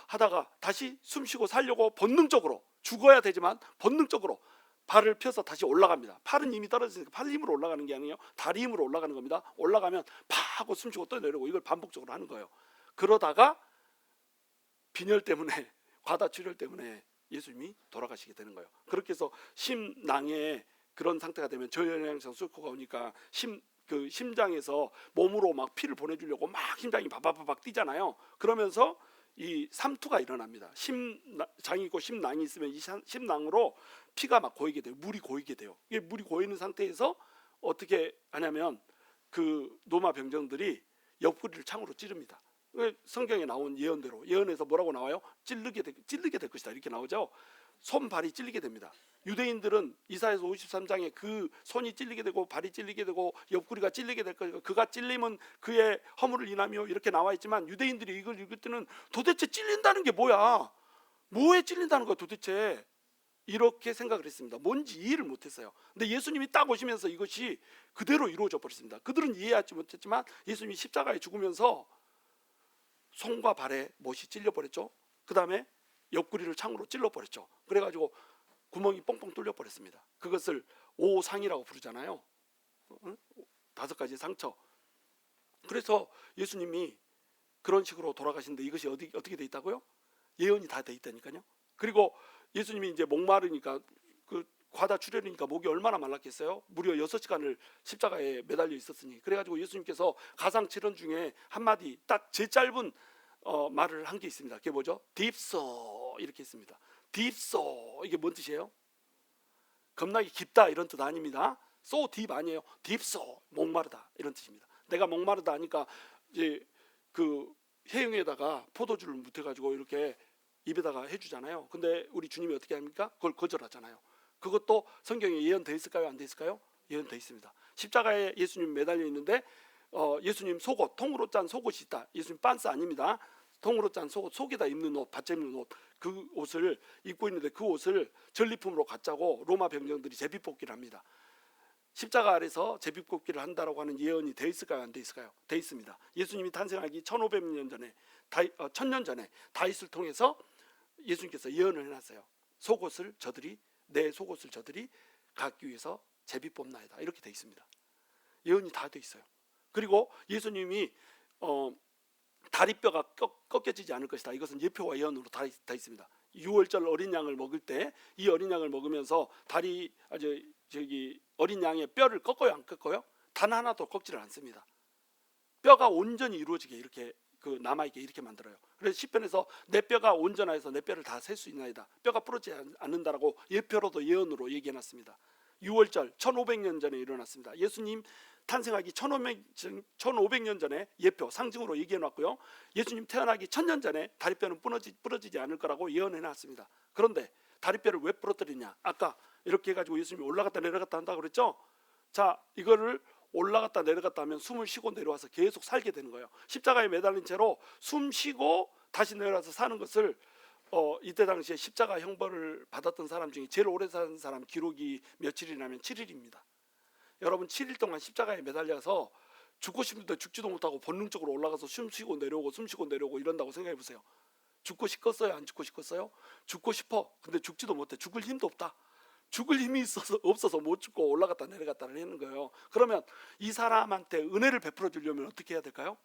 하다가 다시 숨 쉬고 살려고 본능적으로 죽어야 되지만 본능적으로 발을 펴서 다시 올라갑니다. 팔은 이미 떨어지니까 팔 힘으로 올라가는 게 아니에요. 다리 힘으로 올라가는 겁니다. 올라가면 파 하고 숨 쉬고 또 내려오고 이걸 반복적으로 하는 거예요. 그러다가 빈혈 때문에 과다 출혈 때문에 예수님이 돌아가시게 되는 거예요. 그렇게 해서 심낭에 그런 상태가 되면 저혈량성 쇼크가 오니까 심장에서 몸으로 막 피를 보내주려고 막 심장이 바바바박 뛰잖아요. 그러면서 이 삼투가 일어납니다. 심장이 있고 심낭이 있으면 이 심낭으로 피가 막 고이게 돼요. 물이 고이게 돼요. 이게 물이 고이는 상태에서 어떻게 하냐면 그 노마 병정들이 옆구리를 창으로 찌릅니다. 성경에 나온 예언대로 예언에서 뭐라고 나와요? 찔르게 될 것이다 이렇게 나오죠. 손발이 찔리게 됩니다. 유대인들은 이사야서 53장에 그 손이 찔리게 되고 발이 찔리게 되고 옆구리가 찔리게 될 것이고 그가 찔림은 그의 허물을 인하며 이렇게 나와 있지만 유대인들이 이걸 읽을 때는 도대체 찔린다는 게 뭐야? 뭐에 찔린다는 거야 도대체? 이렇게 생각을 했습니다. 뭔지 이해를 못했어요. 근데 예수님이 딱 오시면서 이것이 그대로 이루어져 버렸습니다. 그들은 이해하지 못했지만 예수님이 십자가에 죽으면서 손과 발에 못이 찔려버렸죠. 그 다음에 옆구리를 창으로 찔러버렸죠. 그래가지고 구멍이 뻥뻥 뚫려버렸습니다. 그것을 오상이라고 부르잖아요. 5가지 상처. 그래서 예수님이 그런 식으로 돌아가시는데 이것이 어떻게 돼 있다고요? 예언이 다 돼 있다니까요. 그리고 예수님이 이제 목마르니까 그 과다 출혈이니까 목이 얼마나 말랐겠어요? 무려 6시간을 십자가에 매달려 있었으니. 그래가지고 예수님께서 가상칠언 중에 한마디 딱 제 짧은 말을 한 게 있습니다. 그게 뭐죠? 딥소 이렇게 했습니다. 딥소 이게 뭔 뜻이에요? 겁나게 깊다 이런 뜻 아닙니다. so deep 아니에요. 딥소 목마르다 이런 뜻입니다. 내가 목마르다 하니까 이제 그 해영에다가 포도주를 묻혀가지고 이렇게 입에다가 해주잖아요. 근데 우리 주님이 어떻게 합니까? 그걸 거절하잖아요. 그것도 성경에 예언돼 있을까요? 안 돼 있을까요? 예언돼 있습니다. 십자가에 예수님 매달려 있는데 예수님 속옷, 통으로 짠 속옷이 있다. 예수님 빤스 아닙니다. 통으로 짠 속옷, 속에다 입는 옷, 받쳐 입는 옷, 그 옷을 입고 있는데 그 옷을 전리품으로 갖자고 로마 병정들이 제비뽑기를 합니다. 십자가 아래서 제비뽑기를 한다라고 하는 예언이 돼 있을까요? 안 돼 있을까요? 돼 있습니다. 예수님이 탄생하기 1500년 전에 1000년 전에 다윗을 통해서 예수님께서 예언을 해놨어요. 내 속옷을 저들이 갖기 위해서 제비 뽑나이다 이렇게 돼 있습니다. 예언이 다 돼 있어요. 그리고 예수님이 다리뼈가 꺾여지지 않을 것이다. 이것은 예표와 예언으로 다 있습니다. 6월절 어린 양을 먹을 때 이 어린 양을 먹으면서 어린 양의 뼈를 꺾어요, 안 꺾어요? 단 하나도 꺾지를 않습니다. 뼈가 온전히 이루어지게 이렇게 남아있게 이렇게 만들어요. 그래서 시편에서 내 뼈가 온전하여서 내 뼈를 다 셀 수 있나이다. 뼈가 부러지지 않는다라고 예표로도 예언으로 얘기해놨습니다. 6월절 1500년 전에 일어났습니다. 예수님 탄생하기 1500년 전에 예표 상징으로 얘기해 놨고요. 예수님 태어나기 1000년 전에 다리뼈는 부러지지 않을 거라고 예언해 놨습니다. 그런데 다리뼈를 왜 부러뜨리냐? 아까 이렇게 해가지고 예수님이 올라갔다 내려갔다 한다고 그랬죠. 자, 이거를 올라갔다 내려갔다 하면 숨을 쉬고 내려와서 계속 살게 되는 거예요. 십자가에 매달린 채로 숨 쉬고 다시 내려와서 사는 것을 이때 당시에 십자가 형벌을 받았던 사람 중에 제일 오래 산 사람 기록이 며칠이냐면 7일입니다. 여러분 7일 동안 십자가에 매달려서 죽고 싶은데 죽지도 못하고 본능적으로 올라가서 숨 쉬고 내려오고 이런다고 생각해 보세요. 죽고 싶었어요? 안 죽고 싶었어요? 죽고 싶어. 근데 죽지도 못해. 죽을 힘도 없다. 죽을 힘이 없어서 못 죽고 올라갔다 내려갔다를 하는 거예요. 그러면 이 사람한테 은혜를 베풀어 주려면 어떻게 해야 될까요?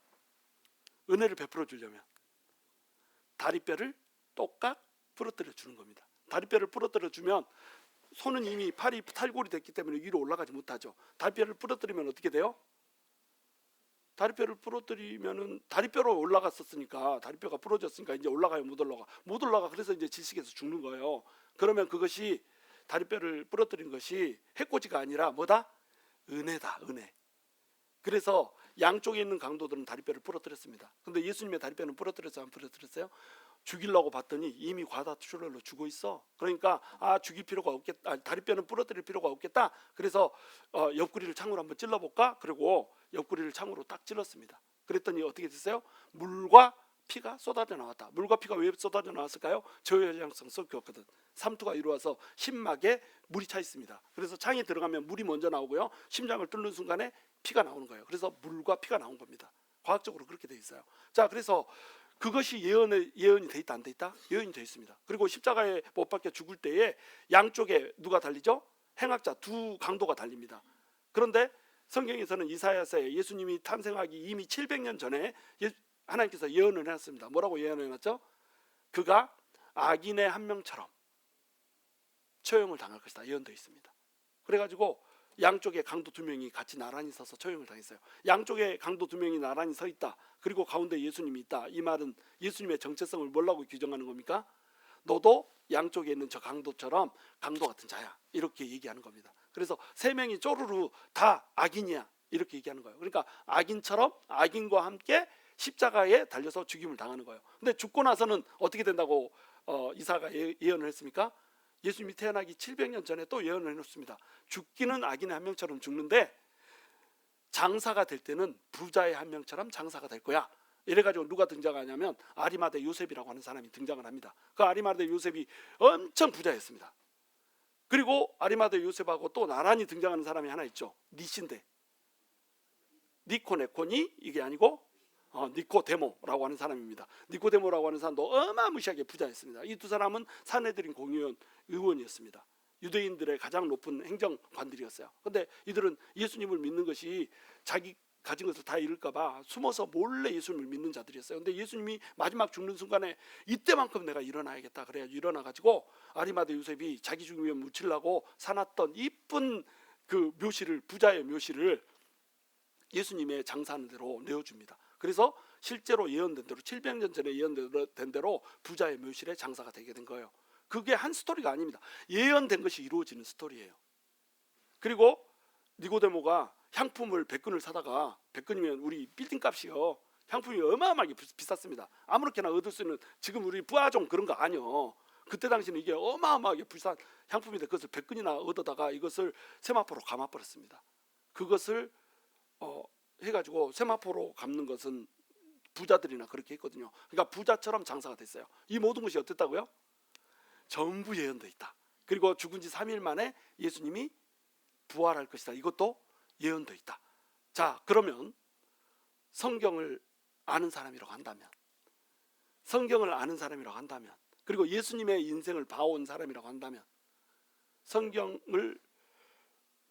은혜를 베풀어 주려면 다리뼈를 똑같 부러뜨려 주는 겁니다. 다리뼈를 부러뜨려 주면 손은 이미 팔이 탈골이 됐기 때문에 위로 올라가지 못하죠. 다리뼈를 부러뜨리면 어떻게 돼요? 다리뼈를 부러뜨리면은 다리뼈로 올라갔었으니까 다리뼈가 부러졌으니까 이제 올라가요, 못 올라가. 그래서 이제 질식해서 죽는 거예요. 그러면 그것이 다리뼈를 부러뜨린 것이 해코지가 아니라 뭐다? 은혜다, 은혜. 그래서 양쪽에 있는 강도들은 다리뼈를 부러뜨렸습니다. 근데 예수님의 다리뼈는 부러뜨렸어요, 안 부러뜨렸어요? 죽이려고 봤더니 이미 과다출혈로 죽어 있어. 그러니까 죽일 필요가 없겠다. 다리뼈는 부러뜨릴 필요가 없겠다. 그래서 옆구리를 창으로 한번 찔러볼까? 그리고 옆구리를 창으로 딱 찔렀습니다. 그랬더니 어떻게 됐어요? 물과 피가 쏟아져 나왔다. 물과 피가 왜 쏟아져 나왔을까요? 저혈량성 썩혔거든. 삼투가 이루어서 심막에 물이 차 있습니다. 그래서 창에 들어가면 물이 먼저 나오고요. 심장을 뚫는 순간에 피가 나오는 거예요. 그래서 물과 피가 나온 겁니다. 과학적으로 그렇게 돼 있어요. 자, 그래서 그것이 예언이 돼 있다 안 돼 있다? 예언이 돼 있습니다. 그리고 십자가에 못 박혀 죽을 때에 양쪽에 누가 달리죠? 행악자 두 강도가 달립니다. 그런데 성경에서는 이사야서에 예수님이 탄생하기 이미 700년 전에 하나님께서 예언을 해놨습니다. 뭐라고 예언해놨죠? 그가 악인의 한 명처럼 처형을 당할 것이다 예언되어 있습니다. 그래가지고 양쪽에 강도 두 명이 같이 나란히 서서 처형을 당했어요. 양쪽에 강도 두 명이 나란히 서 있다. 그리고 가운데 예수님이 있다. 이 말은 예수님의 정체성을 뭐라고 규정하는 겁니까? 너도 양쪽에 있는 저 강도처럼 강도 같은 자야. 이렇게 얘기하는 겁니다. 그래서 세 명이 쪼르르 다 악인이야. 이렇게 얘기하는 거예요. 그러니까 악인처럼 악인과 함께 십자가에 달려서 죽임을 당하는 거예요. 근데 죽고 나서는 어떻게 된다고 이사가 예언을 했습니까? 예수님이 태어나기 700년 전에 또 예언을 해놓습니다. 죽기는 악인의 한 명처럼 죽는데 장사가 될 때는 부자의 한 명처럼 장사가 될 거야. 이래가지고 누가 등장하냐면 아리마대 요셉이라고 하는 사람이 등장을 합니다. 그 아리마대 요셉이 엄청 부자였습니다. 그리고 아리마대 요셉하고 또 나란히 등장하는 사람이 하나 있죠. 니신데 니코네코니 이게 아니고 니코데모라고 하는 사람입니다. 니코데모라고 하는 사람도 어마무시하게 부자였습니다. 이 두 사람은 산헤드린 공의원 의원이었습니다. 유대인들의 가장 높은 행정관들이었어요. 그런데 이들은 예수님을 믿는 것이 자기 가진 것을 다 잃을까 봐 숨어서 몰래 예수님을 믿는 자들이었어요. 근데 예수님이 마지막 죽는 순간에 이때만큼 내가 일어나야겠다 그래야 일어나 가지고 아리마대 요셉이 자기 죽으면 묻히려고 사놨던 이쁜 그 묘실을 부자의 묘실을 예수님의 장사하는 대로 내어줍니다. 그래서 실제로 예언된 대로 700년 전에 예언된 대로 부자의 묘실에 장사가 되게 된 거예요. 그게 한 스토리가 아닙니다. 예언된 것이 이루어지는 스토리예요. 그리고 니고데모가 향품을 100근을 사다가 100근이면 우리 빌딩 값이요. 향품이 어마어마하게 비쌌습니다. 아무렇게나 얻을 수 있는 지금 우리 부하종 그런 거 아니요. 그때 당시는 이게 어마어마하게 비싼 향품인데 그것을 100근이나 얻어다가 이것을 세마포로 감아버렸습니다. 그것을 해가지고 세마포로 감는 것은 부자들이나 그렇게 했거든요. 그러니까 부자처럼 장사가 됐어요. 이 모든 것이 어땠다고요? 전부 예언돼 있다. 그리고 죽은 지 3일 만에 예수님이 부활할 것이다. 이것도 예언돼 있다. 자, 그러면 성경을 아는 사람이라고 한다면 그리고 예수님의 인생을 봐온 사람이라고 한다면 성경을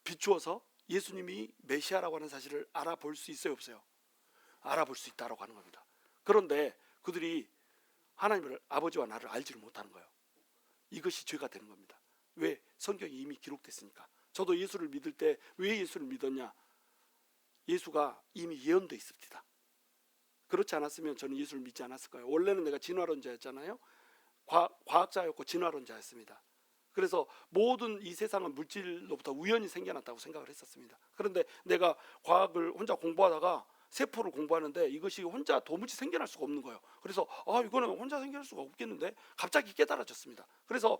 비추어서 예수님이 메시아라고 하는 사실을 알아볼 수 있어요, 없어요? 알아볼 수 있다라고 하는 겁니다. 그런데 그들이 하나님을 아버지와 나를 알지를 못하는 거예요. 이것이 죄가 되는 겁니다. 왜? 성경이 이미 기록됐으니까. 저도 예수를 믿을 때 왜 예수를 믿었냐? 예수가 이미 예언돼 있습니다. 그렇지 않았으면 저는 예수를 믿지 않았을 거예요. 원래는 내가 진화론자였잖아요. 과학자였고 진화론자였습니다. 그래서 모든 이 세상은 물질로부터 우연히 생겨났다고 생각을 했었습니다. 그런데 내가 과학을 혼자 공부하다가 세포를 공부하는데 이것이 혼자 도무지 생겨날 수가 없는 거예요. 그래서 이거는 혼자 생겨날 수가 없겠는데 갑자기 깨달아졌습니다. 그래서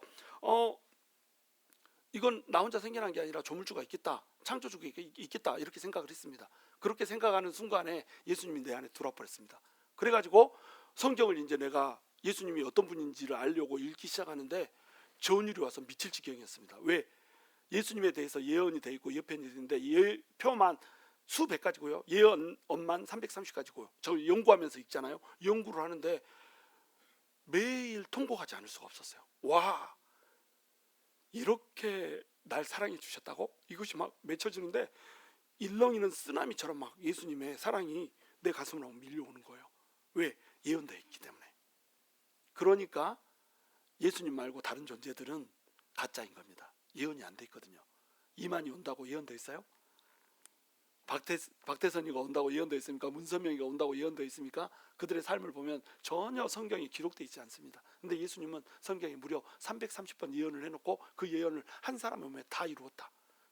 이건 나 혼자 생겨난 게 아니라 조물주가 있겠다, 창조주가 있겠다 이렇게 생각을 했습니다. 그렇게 생각하는 순간에 예수님이 내 안에 들어와 버렸습니다. 그래가지고 성경을 이제 내가 예수님이 어떤 분인지를 알려고 읽기 시작하는데 전율이 와서 미칠 지경이었습니다. 왜? 예수님에 대해서 예언이 돼 있고 예편이 있는데 예표만 수백 가지고요, 예언만 330가지고요. 저 연구하면서 읽잖아요. 연구를 하는데 매일 통곡하지 않을 수가 없었어요. 와, 이렇게 날 사랑해 주셨다고? 이것이 막 맺혀지는데 일렁이는 쓰나미처럼 막 예수님의 사랑이 내 가슴으로 밀려오는 거예요. 왜? 예언되어 있기 때문에. 그러니까 예수님 말고 다른 존재들은 가짜인 겁니다. 예언이 안 돼 있거든요. 이만희 온다고 예언되어 있어요? 박태선이가 온다고 예언되어 있습니까? 문선명이가 온다고 예언되어 있습니까? 그들의 삶을 보면 전혀 성경에 기록되어 있지 않습니다. 근데 예수님은 성경에 무려 330번 예언을 해놓고 그 예언을 한 사람의 몸에 다 이루었다.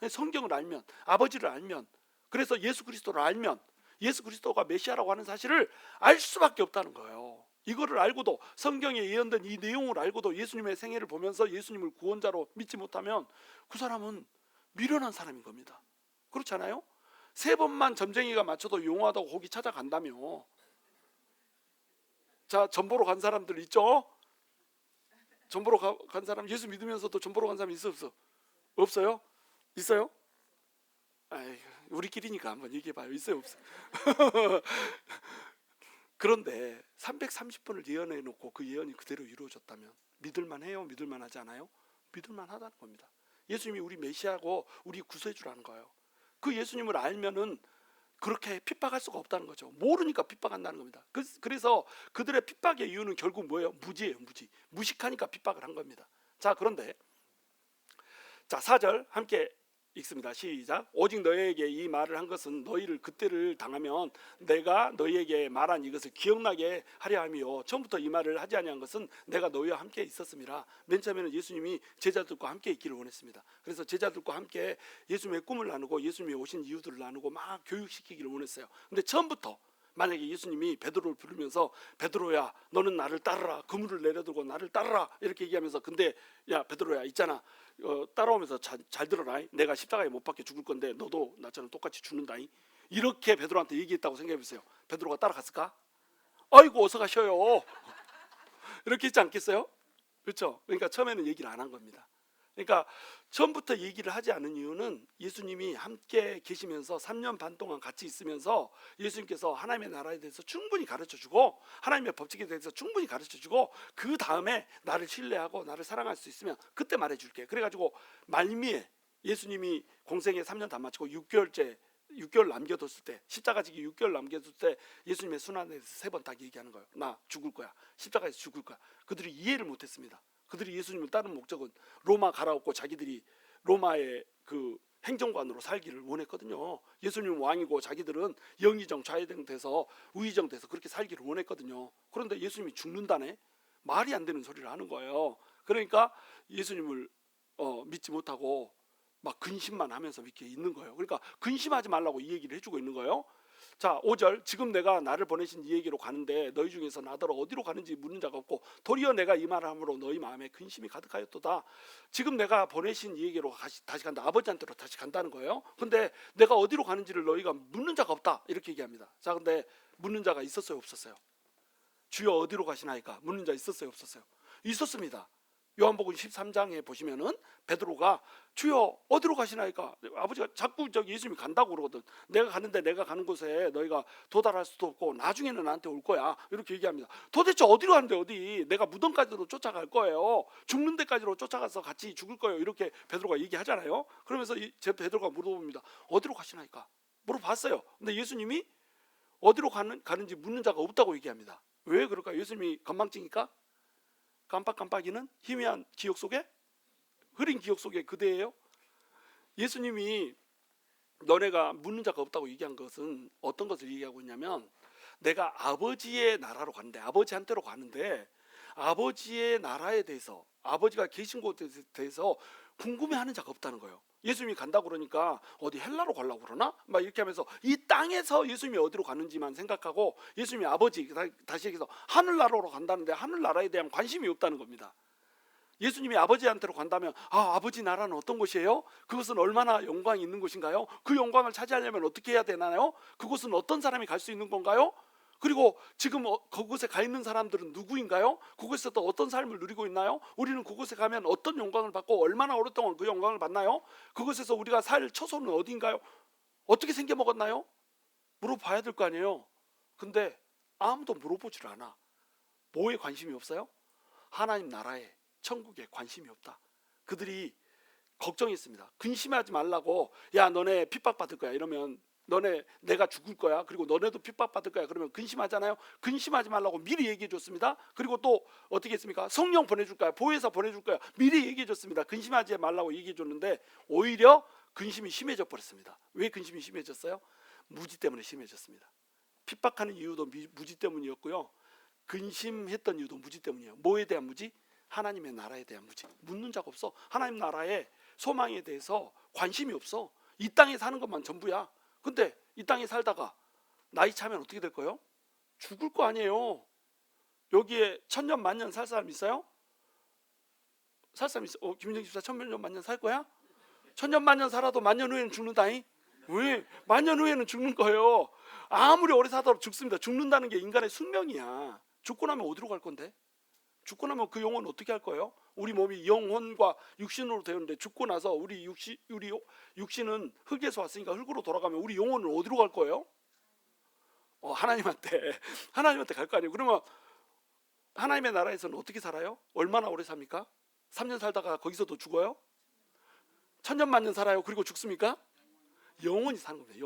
성경을 알면, 아버지를 알면, 그래서 예수 그리스도를 알면 예수 그리스도가 메시아라고 하는 사실을 알 수밖에 없다는 거예요. 이거를 알고도, 성경에 예언된 이 내용을 알고도 예수님의 생애를 보면서 예수님을 구원자로 믿지 못하면 그 사람은 미련한 사람인 겁니다. 그렇지 않아요? 3번만 점쟁이가 맞춰도 용하다고 거기 찾아간다며. 자, 전보로 간 사람들 있죠? 전보로 간 사람, 예수 믿으면서도 전보로 간 사람 있어 없어? 없어요? 있어요? 아이, 우리끼리니까 한번 얘기해봐요. 있어요 없어? 그런데 330번을 예언해 놓고 그 예언이 그대로 이루어졌다면 믿을만 해요? 믿을만 하지 않아요? 믿을만 하다는 겁니다. 예수님이 우리 메시아고 우리 구세주라는 거예요. 그 예수님을 알면은 그렇게 핍박할 수가 없다는 거죠. 모르니까 핍박한다는 겁니다. 그래서 그들의 핍박의 이유는 결국 뭐예요? 무지예요. 무지. 무식하니까 핍박을 한 겁니다. 자, 그런데 자, 4절 함께 읽습니다. 시작. 오직 너희에게 이 말을 한 것은 너희를 그때를 당하면 내가 너희에게 말한 이것을 기억나게 하려 함이요, 처음부터 이 말을 하지 아니한 것은 내가 너희와 함께 있었음이라. 맨 처음에는 예수님이 제자들과 함께 있기를 원했습니다. 그래서 제자들과 함께 예수님의 꿈을 나누고 예수님이 오신 이유들을 나누고 막 교육시키기를 원했어요. 근데 처음부터 만약에 예수님이 베드로를 부르면서 베드로야 너는 나를 따르라, 그물을 내려두고 나를 따르라 이렇게 얘기하면서, 근데 야 베드로야 있잖아, 따라오면서 잘 들어라, 내가 십자가에 못 박혀 죽을 건데 너도 나처럼 똑같이 죽는다, 이렇게 베드로한테 얘기했다고 생각해보세요. 베드로가 따라갔을까? 아이고 어서 가셔요 이렇게 했지 않겠어요? 그렇죠? 그러니까 처음에는 얘기를 안 한 겁니다. 그러니까 처음부터 얘기를 하지 않은 이유는 예수님이 함께 계시면서 3년 반 동안 같이 있으면서 예수님께서 하나님의 나라에 대해서 충분히 가르쳐주고 하나님의 법칙에 대해서 충분히 가르쳐주고 그 다음에 나를 신뢰하고 나를 사랑할 수 있으면 그때 말해줄게. 그래가지고 말미에 예수님이 공생에 3년 다 마치고 6개월 남겨뒀을 때, 십자가 지기 6개월 남겨뒀을 때 예수님의 순환에 대해서 3번 딱 얘기하는 거예요. 나 죽을 거야, 십자가에서 죽을 거야. 그들이 이해를 못했습니다. 그들이 예수님을 따르는 목적은 로마 갈아엎고 자기들이 로마의 그 행정관으로 살기를 원했거든요. 예수님은 왕이고 자기들은 영의정 좌의정 돼서 우의정 돼서 그렇게 살기를 원했거든요. 그런데 예수님이 죽는다네? 말이 안 되는 소리를 하는 거예요. 그러니까 예수님을 믿지 못하고 막 근심만 하면서 이렇게 있는 거예요. 그러니까 근심하지 말라고 이 얘기를 해주고 있는 거예요. 자, 5절. 지금 내가 나를 보내신 이에게로 가는데 너희 중에서 나더러 어디로 가는지 묻는 자가 없고 도리어 내가 이 말을 함으로 너희 마음에 근심이 가득하였도다. 지금 내가 보내신 이에게로 다시 간다. 아버지한테로 다시 간다는 거예요. 근데 내가 어디로 가는지를 너희가 묻는 자가 없다, 이렇게 얘기합니다. 자, 근데 묻는 자가 있었어요 없었어요? 주여 어디로 가시나이까 묻는 자 있었어요 없었어요? 있었습니다. 요한복음 13장에 보시면은 베드로가 주여 어디로 가시나이까, 아버지가 자꾸 예수님이 간다고 그러거든. 내가 가는데 내가 가는 곳에 너희가 도달할 수도 없고 나중에는 나한테 올 거야, 이렇게 얘기합니다. 도대체 어디로 가는데, 어디? 내가 무덤까지로 쫓아갈 거예요, 죽는 데까지로 쫓아가서 같이 죽을 거예요, 이렇게 베드로가 얘기하잖아요. 그러면서 제 베드로가 물어봅니다. 어디로 가시나이까 물어봤어요. 근데 예수님이 어디로 가는지 묻는 자가 없다고 얘기합니다. 왜 그럴까? 예수님이 건망증이니까? 깜빡깜빡이는 희미한 기억 속에, 흐린 기억 속에 그대예요. 예수님이 너네가 묻는 자가 없다고 얘기한 것은 어떤 것을 얘기하고 있냐면, 내가 아버지의 나라로 가는데, 아버지한테로 가는데 아버지의 나라에 대해서, 아버지가 계신 곳에 대해서 궁금해하는 자가 없다는 거예요. 예수님이 간다고 그러니까 어디 헬라로 가려고 그러나? 막 이렇게 하면서 이 땅에서 예수님이 어디로 가는지만 생각하고 예수님이 아버지, 다시 얘기해서 하늘나라로 간다는데 하늘나라에 대한 관심이 없다는 겁니다. 예수님이 아버지한테로 간다면 아버지 나라는 어떤 곳이에요? 그것은 얼마나 영광이 있는 곳인가요? 그 영광을 차지하려면 어떻게 해야 되나요? 그곳은 어떤 사람이 갈 수 있는 건가요? 그리고 지금 그곳에 가 있는 사람들은 누구인가요? 그곳에서 또 어떤 삶을 누리고 있나요? 우리는 그곳에 가면 어떤 영광을 받고 얼마나 오랫동안 그 영광을 받나요? 그곳에서 우리가 살 처소는 어디인가요? 어떻게 생겨 먹었나요? 물어봐야 될 거 아니에요. 근데 아무도 물어보질 않아. 뭐에 관심이 없어요? 하나님 나라에, 천국에 관심이 없다. 그들이 걱정했습니다. 근심하지 말라고, 야 너네 핍박받을 거야 이러면, 너네 내가 죽을 거야, 그리고 너네도 핍박받을 거야 그러면 근심하잖아요. 근심하지 말라고 미리 얘기해 줬습니다. 그리고 또 어떻게 했습니까? 성령 보내줄 거야, 보혜사 보내줄 거야, 미리 얘기해 줬습니다. 근심하지 말라고 얘기해 줬는데 오히려 근심이 심해져 버렸습니다. 왜 근심이 심해졌어요? 무지 때문에 심해졌습니다. 핍박하는 이유도 무지 때문이었고요, 근심했던 이유도 무지 때문이에요. 뭐에 대한 무지? 하나님의 나라에 대한 무지. 묻는 자가 없어. 하나님 나라의 소망에 대해서 관심이 없어. 이 땅에 사는 것만 전부야. 근데 이 땅에 살다가 나이 차면 어떻게 될 거예요? 죽을 거 아니에요. 여기에 천년 만년 살 사람 있어요? 살 사람 있어? 김정희 집사 천년 만년 살 거야? 천년 만년 살아도 만년 후에는 죽는다잉? 왜? 만년 후에는 죽는 거예요. 아무리 오래 살아도 죽습니다. 죽는다는 게 인간의 숙명이야. 죽고 나면 어디로 갈 건데? 죽고 나면 그 영혼은 어떻게 할 거예요? 우리 몸이 영혼과 육신으로 되었는데 죽고 나서 우리 육신은 흙에서 왔으니까 흙으로 돌아가면 우리 영혼은 어디로 갈 거예요? 하나님한테 갈 거 아니에요. 그러면 하나님의 나라에서는 어떻게 살아요? 얼마나 오래 삽니까? 3년 살다가 거기서도 죽어요? 천년 만년 살아요? 그리고 죽습니까? 영원히 사는 겁니다.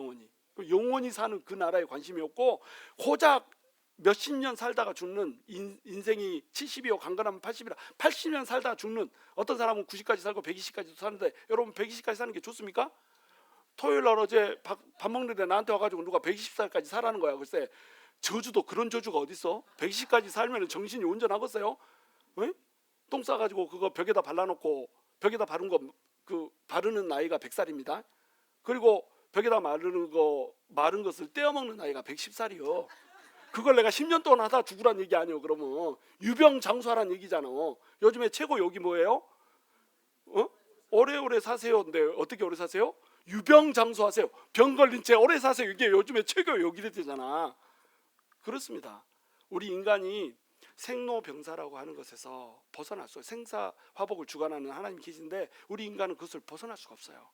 영원히 사는 그 나라에 관심이 없고, 고작 몇십 년 살다가 죽는, 인생이 70이요 강건하면 80이라 80년 살다가 죽는, 어떤 사람은 90까지 살고 120까지도 사는데, 여러분 120까지 사는 게 좋습니까? 토요일 날 어제 밥 먹는데 나한테 와가지고 누가 120살까지 살라는 거야. 글쎄, 저주도 그런 저주가 어딨어? 120까지 살면 정신이 온전하겠어요? 왜? 똥 싸가지고 그거 벽에다 발라놓고, 벽에다 바른 거, 그 바르는 나이가 100살입니다. 그리고 벽에다 마른 것을 떼어먹는 나이가 110살이요. 그걸 내가 10년 동안 하다 죽으란 얘기 아니에요. 그러면 유병장수하란 얘기잖아. 요즘에 최고 욕이 뭐예요? 오래오래 사세요. 근데 어떻게 오래 사세요? 유병장수하세요. 병 걸린 채 오래 사세요. 이게 요즘에 최고 욕이 되잖아. 그렇습니다. 우리 인간이 생로병사라고 하는 것에서 벗어날 수 없어요. 생사화복을 주관하는 하나님이 계신데 우리 인간은 그것을 벗어날 수가 없어요.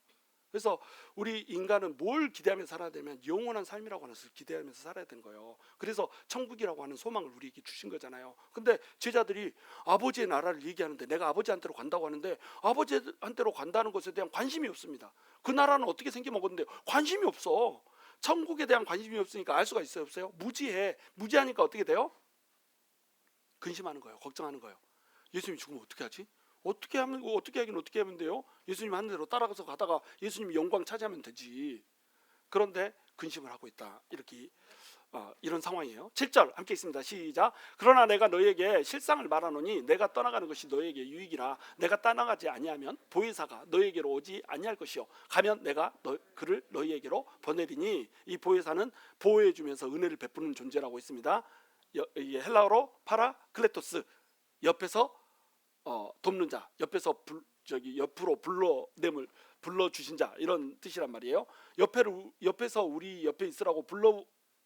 그래서 우리 인간은 뭘 기대하면서 살아야 되면 영원한 삶이라고 하는 것을 기대하면서 살아야 되는 거예요. 그래서 천국이라고 하는 소망을 우리에게 주신 거잖아요. 근데 제자들이 아버지의 나라를 얘기하는데, 내가 아버지한테로 간다고 하는데 아버지한테로 간다는 것에 대한 관심이 없습니다. 그 나라는 어떻게 생겨먹었는데 관심이 없어. 천국에 대한 관심이 없으니까 알 수가 있어요, 없어요? 무지해. 무지하니까 어떻게 돼요? 근심하는 거예요. 걱정하는 거예요. 예수님이 죽으면 어떻게 하지? 어떻게 하면 돼요? 예수님 한 대로 따라가서 가다가 예수님이 영광 차지하면 되지. 그런데 근심을 하고 있다. 이런 상황이에요. 7절 함께 있습니다. 시작. 그러나 내가 너에게 실상을 말하노니 내가 떠나가는 것이 너에게 유익이라. 내가 떠나가지 아니하면 보혜사가 너에게로 오지 아니할 것이요. 가면 내가 그를 너희에게로 보내리니. 이 보혜사는 보호해 주면서 은혜를 베푸는 존재라고 있습니다. 헬라어로 파라클레토스, 옆에서 돕는 자, 옆에서 옆으로 불러주신 자, 이런 뜻이란 말이에요. 옆에서 우리 옆에 있으라고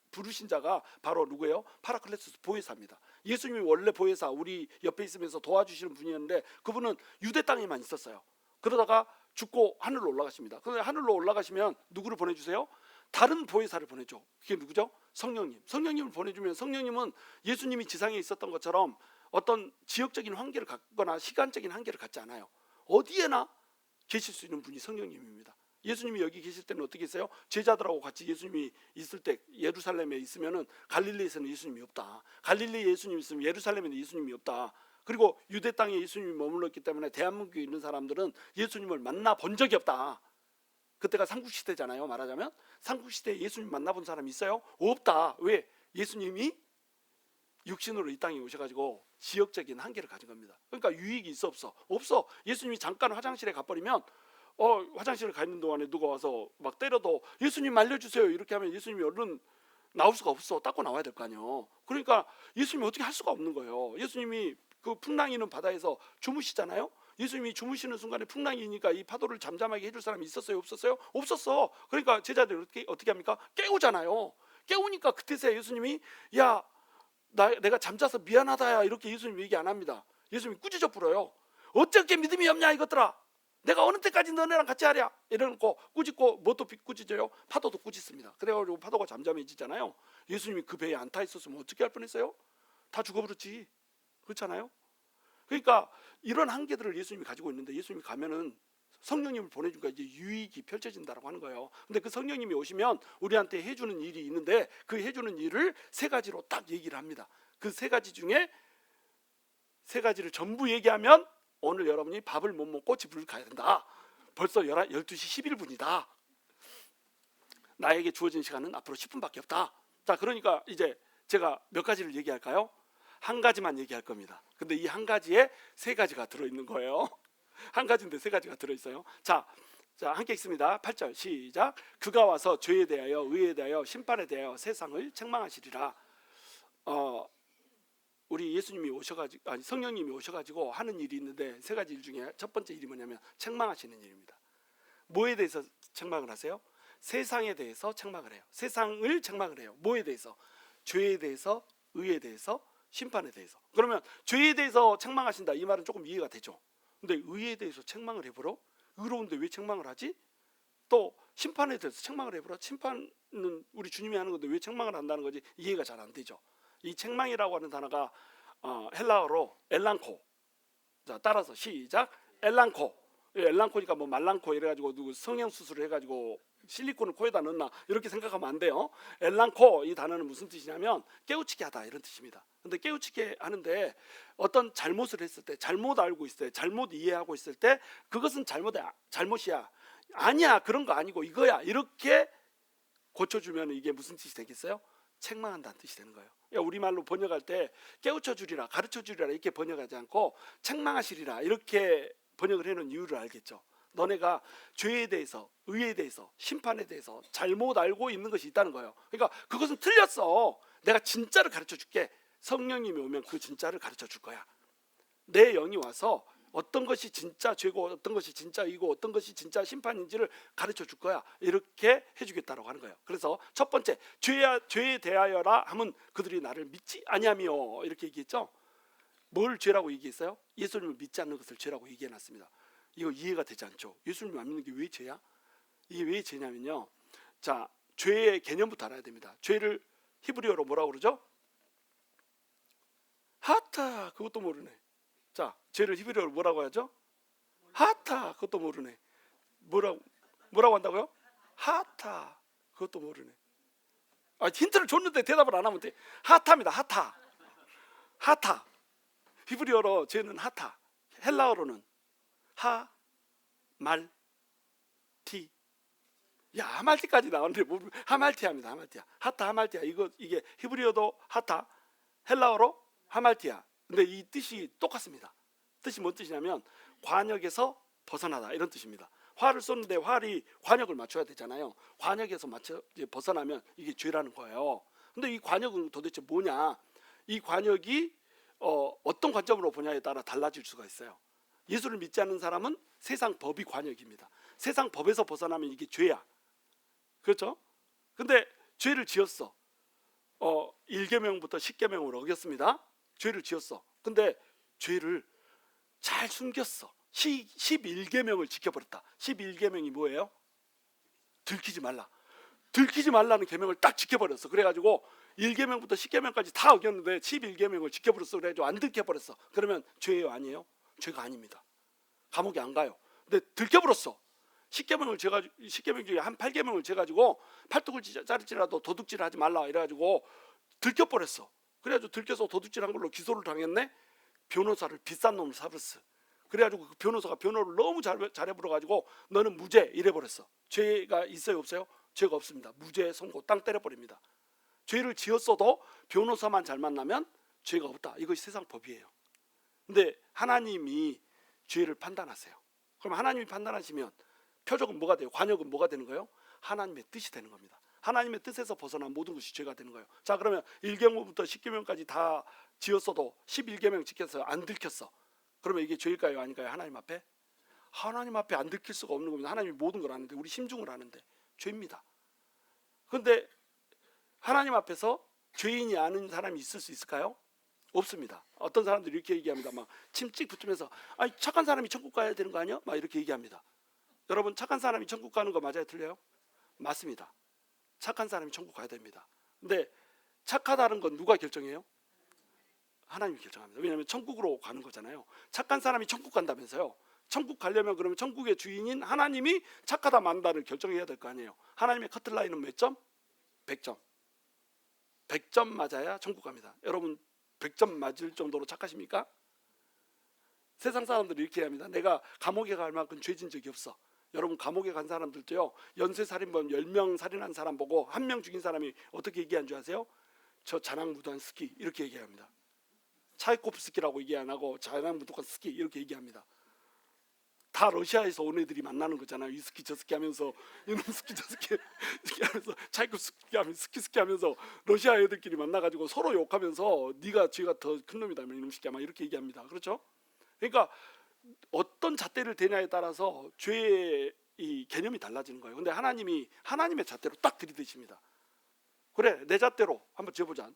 부르신 자가 바로 누구예요? 파라클레토스, 보혜사입니다. 예수님이 원래 보혜사, 우리 옆에 있으면서 도와주시는 분이었는데 그분은 유대 땅에만 있었어요. 그러다가 죽고 하늘로 올라가십니다. 그런데 하늘로 올라가시면 누구를 보내주세요? 다른 보혜사를 보내줘. 그게 누구죠? 성령님. 성령님을 보내주면, 성령님은 예수님이 지상에 있었던 것처럼 어떤 지역적인 한계를 갖거나 시간적인 한계를 갖지 않아요. 어디에나 계실 수 있는 분이 성령님입니다. 예수님이 여기 계실 때는 어떻게 했어요? 제자들하고 같이 예수님이 있을 때 예루살렘에 있으면은 갈릴리에서는 예수님이 없다. 갈릴리에 예수님이 있으면 예루살렘에는 예수님이 없다. 그리고 유대 땅에 예수님이 머물러 있기 때문에 대한민국에 있는 사람들은 예수님을 만나본 적이 없다. 그때가 삼국시대잖아요. 말하자면 삼국시대에 예수님 만나본 사람이 있어요? 없다. 왜? 예수님이 육신으로 이 땅에 오셔가지고 지역적인 한계를 가진 겁니다. 그러니까 유익이 있어 없어? 없어. 예수님이 잠깐 화장실에 가버리면 화장실을 가 있는 동안에 누가 와서 막 때려도 예수님 말려주세요 이렇게 하면 예수님이 얼른 나올 수가 없어. 닦고 나와야 될 거 아니에요. 그러니까 예수님이 어떻게 할 수가 없는 거예요. 예수님이 그 풍랑이 있는 바다에서 주무시잖아요. 예수님이 주무시는 순간에 풍랑이니까 이 파도를 잠잠하게 해줄 사람이 있었어요? 없었어요? 없었어. 그러니까 제자들이 어떻게 합니까? 깨우잖아요. 깨우니까 그때서야 예수님이 야 내가 잠자서 미안하다야 이렇게 예수님 얘기 안 합니다. 예수님이 꾸짖어 불어요. 어떻게 믿음이 없냐 이것들아. 내가 어느 때까지 너네랑 같이 하랴 이러고 꾸짖고 뭣도 꾸짖어요? 파도도 꾸짖습니다. 그래가지고 파도가 잠잠해지잖아요. 예수님이 그 배에 안 타 있었으면 어떻게 할 뻔했어요? 다 죽어버렸지. 그렇잖아요. 그러니까 이런 한계들을 예수님이 가지고 있는데 예수님이 가면은 성령님을 보내주니까 이제 유익이 펼쳐진다라고 하는 거예요. 근데 그 성령님이 오시면 우리한테 해주는 일이 있는데 그 해주는 일을 세 가지로 딱 얘기를 합니다. 그 세 가지 중에 세 가지를 전부 얘기하면 오늘 여러분이 밥을 못 먹고 집을 가야 된다. 벌써 12시 11분이다. 나에게 주어진 시간은 앞으로 10분밖에 없다. 자, 그러니까 이제 제가 몇 가지를 얘기할까요? 한 가지만 얘기할 겁니다. 근데 이 한 가지에 세 가지가 들어있는 거예요. 한 가지인데 세 가지가 들어있어요. 자, 함께 읽습니다. 8절 시작. 그가 와서 죄에 대하여 의에 대하여 심판에 대하여 세상을 책망하시리라. 우리 예수님이 오셔가지고 성령님이 오셔가지고 하는 일이 있는데 세 가지 일 중에 첫 번째 일이 뭐냐면 책망하시는 일입니다. 뭐에 대해서 책망을 하세요? 세상에 대해서 책망을 해요. 세상을 책망을 해요. 뭐에 대해서? 죄에 대해서, 의에 대해서, 심판에 대해서. 그러면 죄에 대해서 책망하신다 이 말은 조금 이해가 되죠. 근데 의에 대해서 책망을 해보러? 의로운데 왜 책망을 하지? 또 심판에 대해서 책망을 해보러? 심판은 우리 주님이 하는 건데 왜 책망을 한다는 거지? 이해가 잘 안 되죠. 이 책망이라고 하는 단어가 헬라어로 엘랑코. 자, 따라서 시작. 엘랑코. 엘랑코니까 뭐 말랑코 이래가지고 누구 성형 수술을 해가지고 실리콘을 코에다 넣나 이렇게 생각하면 안 돼요. 엘랑코 이 단어는 무슨 뜻이냐면 깨우치게 하다 이런 뜻입니다. 근데 깨우치게 하는데 어떤 잘못을 했을 때, 잘못 알고 있을 때, 잘못 이해하고 있을 때 그것은 잘못이야. 아니야 그런 거 아니고 이거야 이렇게 고쳐주면 이게 무슨 뜻이 되겠어요? 책망한다는 뜻이 되는 거예요. 우리말로 번역할 때 깨우쳐 주리라, 가르쳐 주리라 이렇게 번역하지 않고 책망하시리라 이렇게 번역을 해놓은 이유를 알겠죠. 너네가 죄에 대해서, 의에 대해서, 심판에 대해서 잘못 알고 있는 것이 있다는 거예요. 그러니까 그것은 틀렸어. 내가 진짜를 가르쳐 줄게. 성령님이 오면 그 진짜를 가르쳐 줄 거야. 내 영이 와서 어떤 것이 진짜 죄고 어떤 것이 진짜 의고 어떤 것이 진짜 심판인지를 가르쳐 줄 거야. 이렇게 해주겠다라고 하는 거예요. 그래서 첫 번째 죄에 대하여라 하면 그들이 나를 믿지 아니하며 이렇게 얘기했죠. 뭘 죄라고 얘기했어요? 예수님을 믿지 않는 것을 죄라고 얘기해놨습니다. 이거 이해가 되지 않죠. 예수님을 안 믿는 게 왜 죄야? 이게 왜 죄냐면요. 자, 죄의 개념부터 알아야 됩니다. 죄를 히브리어로 뭐라고 그러죠? 하타. 그것도 모르네. 자, 죄를 히브리어로 뭐라고 하죠? 하타. 그것도 모르네. 뭐라고 한다고요? 하타. 그것도 모르네. 힌트를 줬는데 대답을 안 하면 돼. 하타입니다. 하타. 히브리어로 죄는 하타. 헬라어로는 하말티. 야, 하말티까지 나오는데 하말티아입니다. 하말티아. 하타 하말티아. 이게 히브리어도 하타, 헬라어로 하말티아. 근데 이 뜻이 똑같습니다. 뜻이 뭔 뜻이냐면 관역에서 벗어나다 이런 뜻입니다. 활을 쏘는데 활이 관역을 맞춰야 되잖아요. 관역에서 벗어나면 이게 죄라는 거예요. 근데 이 관역은 도대체 뭐냐? 이 관역이 어떤 관점으로 보냐에 따라 달라질 수가 있어요. 예수를 믿지 않는 사람은 세상 법이 관역입니다. 세상 법에서 벗어나면 이게 죄야. 그렇죠? 근데 죄를 지었어. 1계명부터 10계명을 어겼습니다. 죄를 지었어. 근데 죄를 잘 숨겼어. 11계명을 지켜버렸다. 11계명이 뭐예요? 들키지 말라. 들키지 말라는 계명을 딱 지켜버렸어. 그래가지고 1계명부터 10계명까지 다 어겼는데 11계명을 지켜버렸어. 그래가지고 안 들켜버렸어. 그러면 죄예요? 아니에요? 죄가 아닙니다. 감옥에 안 가요. 근데 들켜버렸어. 10계명 중에 한 8계명을 재가지고 팔뚝을 자를지라도 도둑질을 하지 말라 이래가지고 들켜버렸어. 그래가지고 들켜서 도둑질한 걸로 기소를 당했네. 변호사를 비싼 놈을 사버렸어. 그래가지고 그 변호사가 변호를 너무 잘해버려가지고 너는 무죄 이래버렸어. 죄가 있어요 없어요? 죄가 없습니다. 무죄 선고 땅 때려버립니다. 죄를 지었어도 변호사만 잘 만나면 죄가 없다. 이것이 세상 법이에요. 근데 하나님이 죄를 판단하세요. 그럼 하나님이 판단하시면 표적은 뭐가 돼요? 관역은 뭐가 되는 거예요? 하나님의 뜻이 되는 겁니다. 하나님의 뜻에서 벗어난 모든 것이 죄가 되는 거예요. 자, 그러면 1계명부터 10계명까지 다 지었어도 11계명 지켜서 안 들켰어. 그러면 이게 죄일까요? 아닐까요? 하나님 앞에? 하나님 앞에 안 들킬 수가 없는 겁니다. 하나님이 모든 걸 아는데, 우리 심중을 아는데 죄입니다. 그런데 하나님 앞에서 죄인이 아는 사람이 있을 수 있을까요? 없습니다. 어떤 사람들이 이렇게 얘기합니다. 막 침찍 붙으면서 아니, 착한 사람이 천국 가야 되는 거 아니야? 막 이렇게 얘기합니다. 여러분, 착한 사람이 천국 가는 거 맞아요? 틀려요? 맞습니다. 착한 사람이 천국 가야 됩니다. 근데 착하다는 건 누가 결정해요? 하나님이 결정합니다. 왜냐하면 천국으로 가는 거잖아요. 착한 사람이 천국 간다면서요. 천국 가려면 그러면 천국의 주인인 하나님이 착하다 만다를 결정해야 될 거 아니에요. 하나님의 커트라인은 몇 점? 100점. 100점 맞아야 천국 갑니다. 여러분 100점 맞을 정도로 착하십니까? 세상 사람들이 이렇게 합니다. 내가 감옥에 갈 만큼 죄진 적이 없어. 여러분, 감옥에 간 사람들도요, 연쇄살인범 10명 살인한 사람 보고 1명 죽인 사람이 어떻게 얘기한 줄 아세요? 저 자랑무도한 스키, 이렇게 얘기합니다. 차이코프스키라고 얘기 안 하고 자랑무도한 스키 이렇게 얘기합니다. 다 러시아에서 온 애들이 만나는 거잖아요. 이 스키 저 스키 하면서, 이놈 스키 저 스키 하면서, 차이코프스키 하면서 스키 하면서 러시아 애들끼리 만나가지고 서로 욕하면서 네가 죄가 더 큰 놈이다 이놈 새끼야 막 이렇게 얘기합니다. 그렇죠? 그러니까 어떤 잣대를 대냐에 따라서 죄의 이 개념이 달라지는 거예요. 근데 하나님이 하나님의 잣대로 딱 들이대십니다. 그래, 내 잣대로 한번 재보자.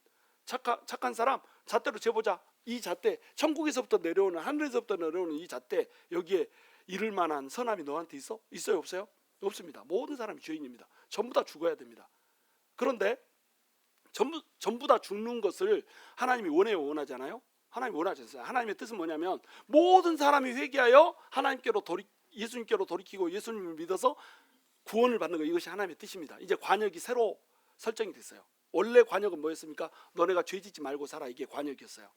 착한 사람 잣대로 재보자. 이 잣대, 천국에서부터 내려오는, 하늘에서부터 내려오는 이 잣대, 여기에 이를 만한 선함이 너한테 있어? 있어요? 없어요? 없습니다. 모든 사람이 죄인입니다. 전부 다 죽어야 됩니다. 그런데 전부 다 죽는 것을 하나님이 원해요, 원하잖아요? 하나님이 원하지 않아요. 하나님의 뜻은 뭐냐면 모든 사람이 회개하여 하나님께로 예수님께로 돌이키고 예수님을 믿어서 구원을 받는 거, 이것이 하나님의 뜻입니다. 이제 관역이 새로 설정이 됐어요. 원래 관역은 뭐였습니까? 너네가 죄짓지 말고 살아, 이게 관역이었어요.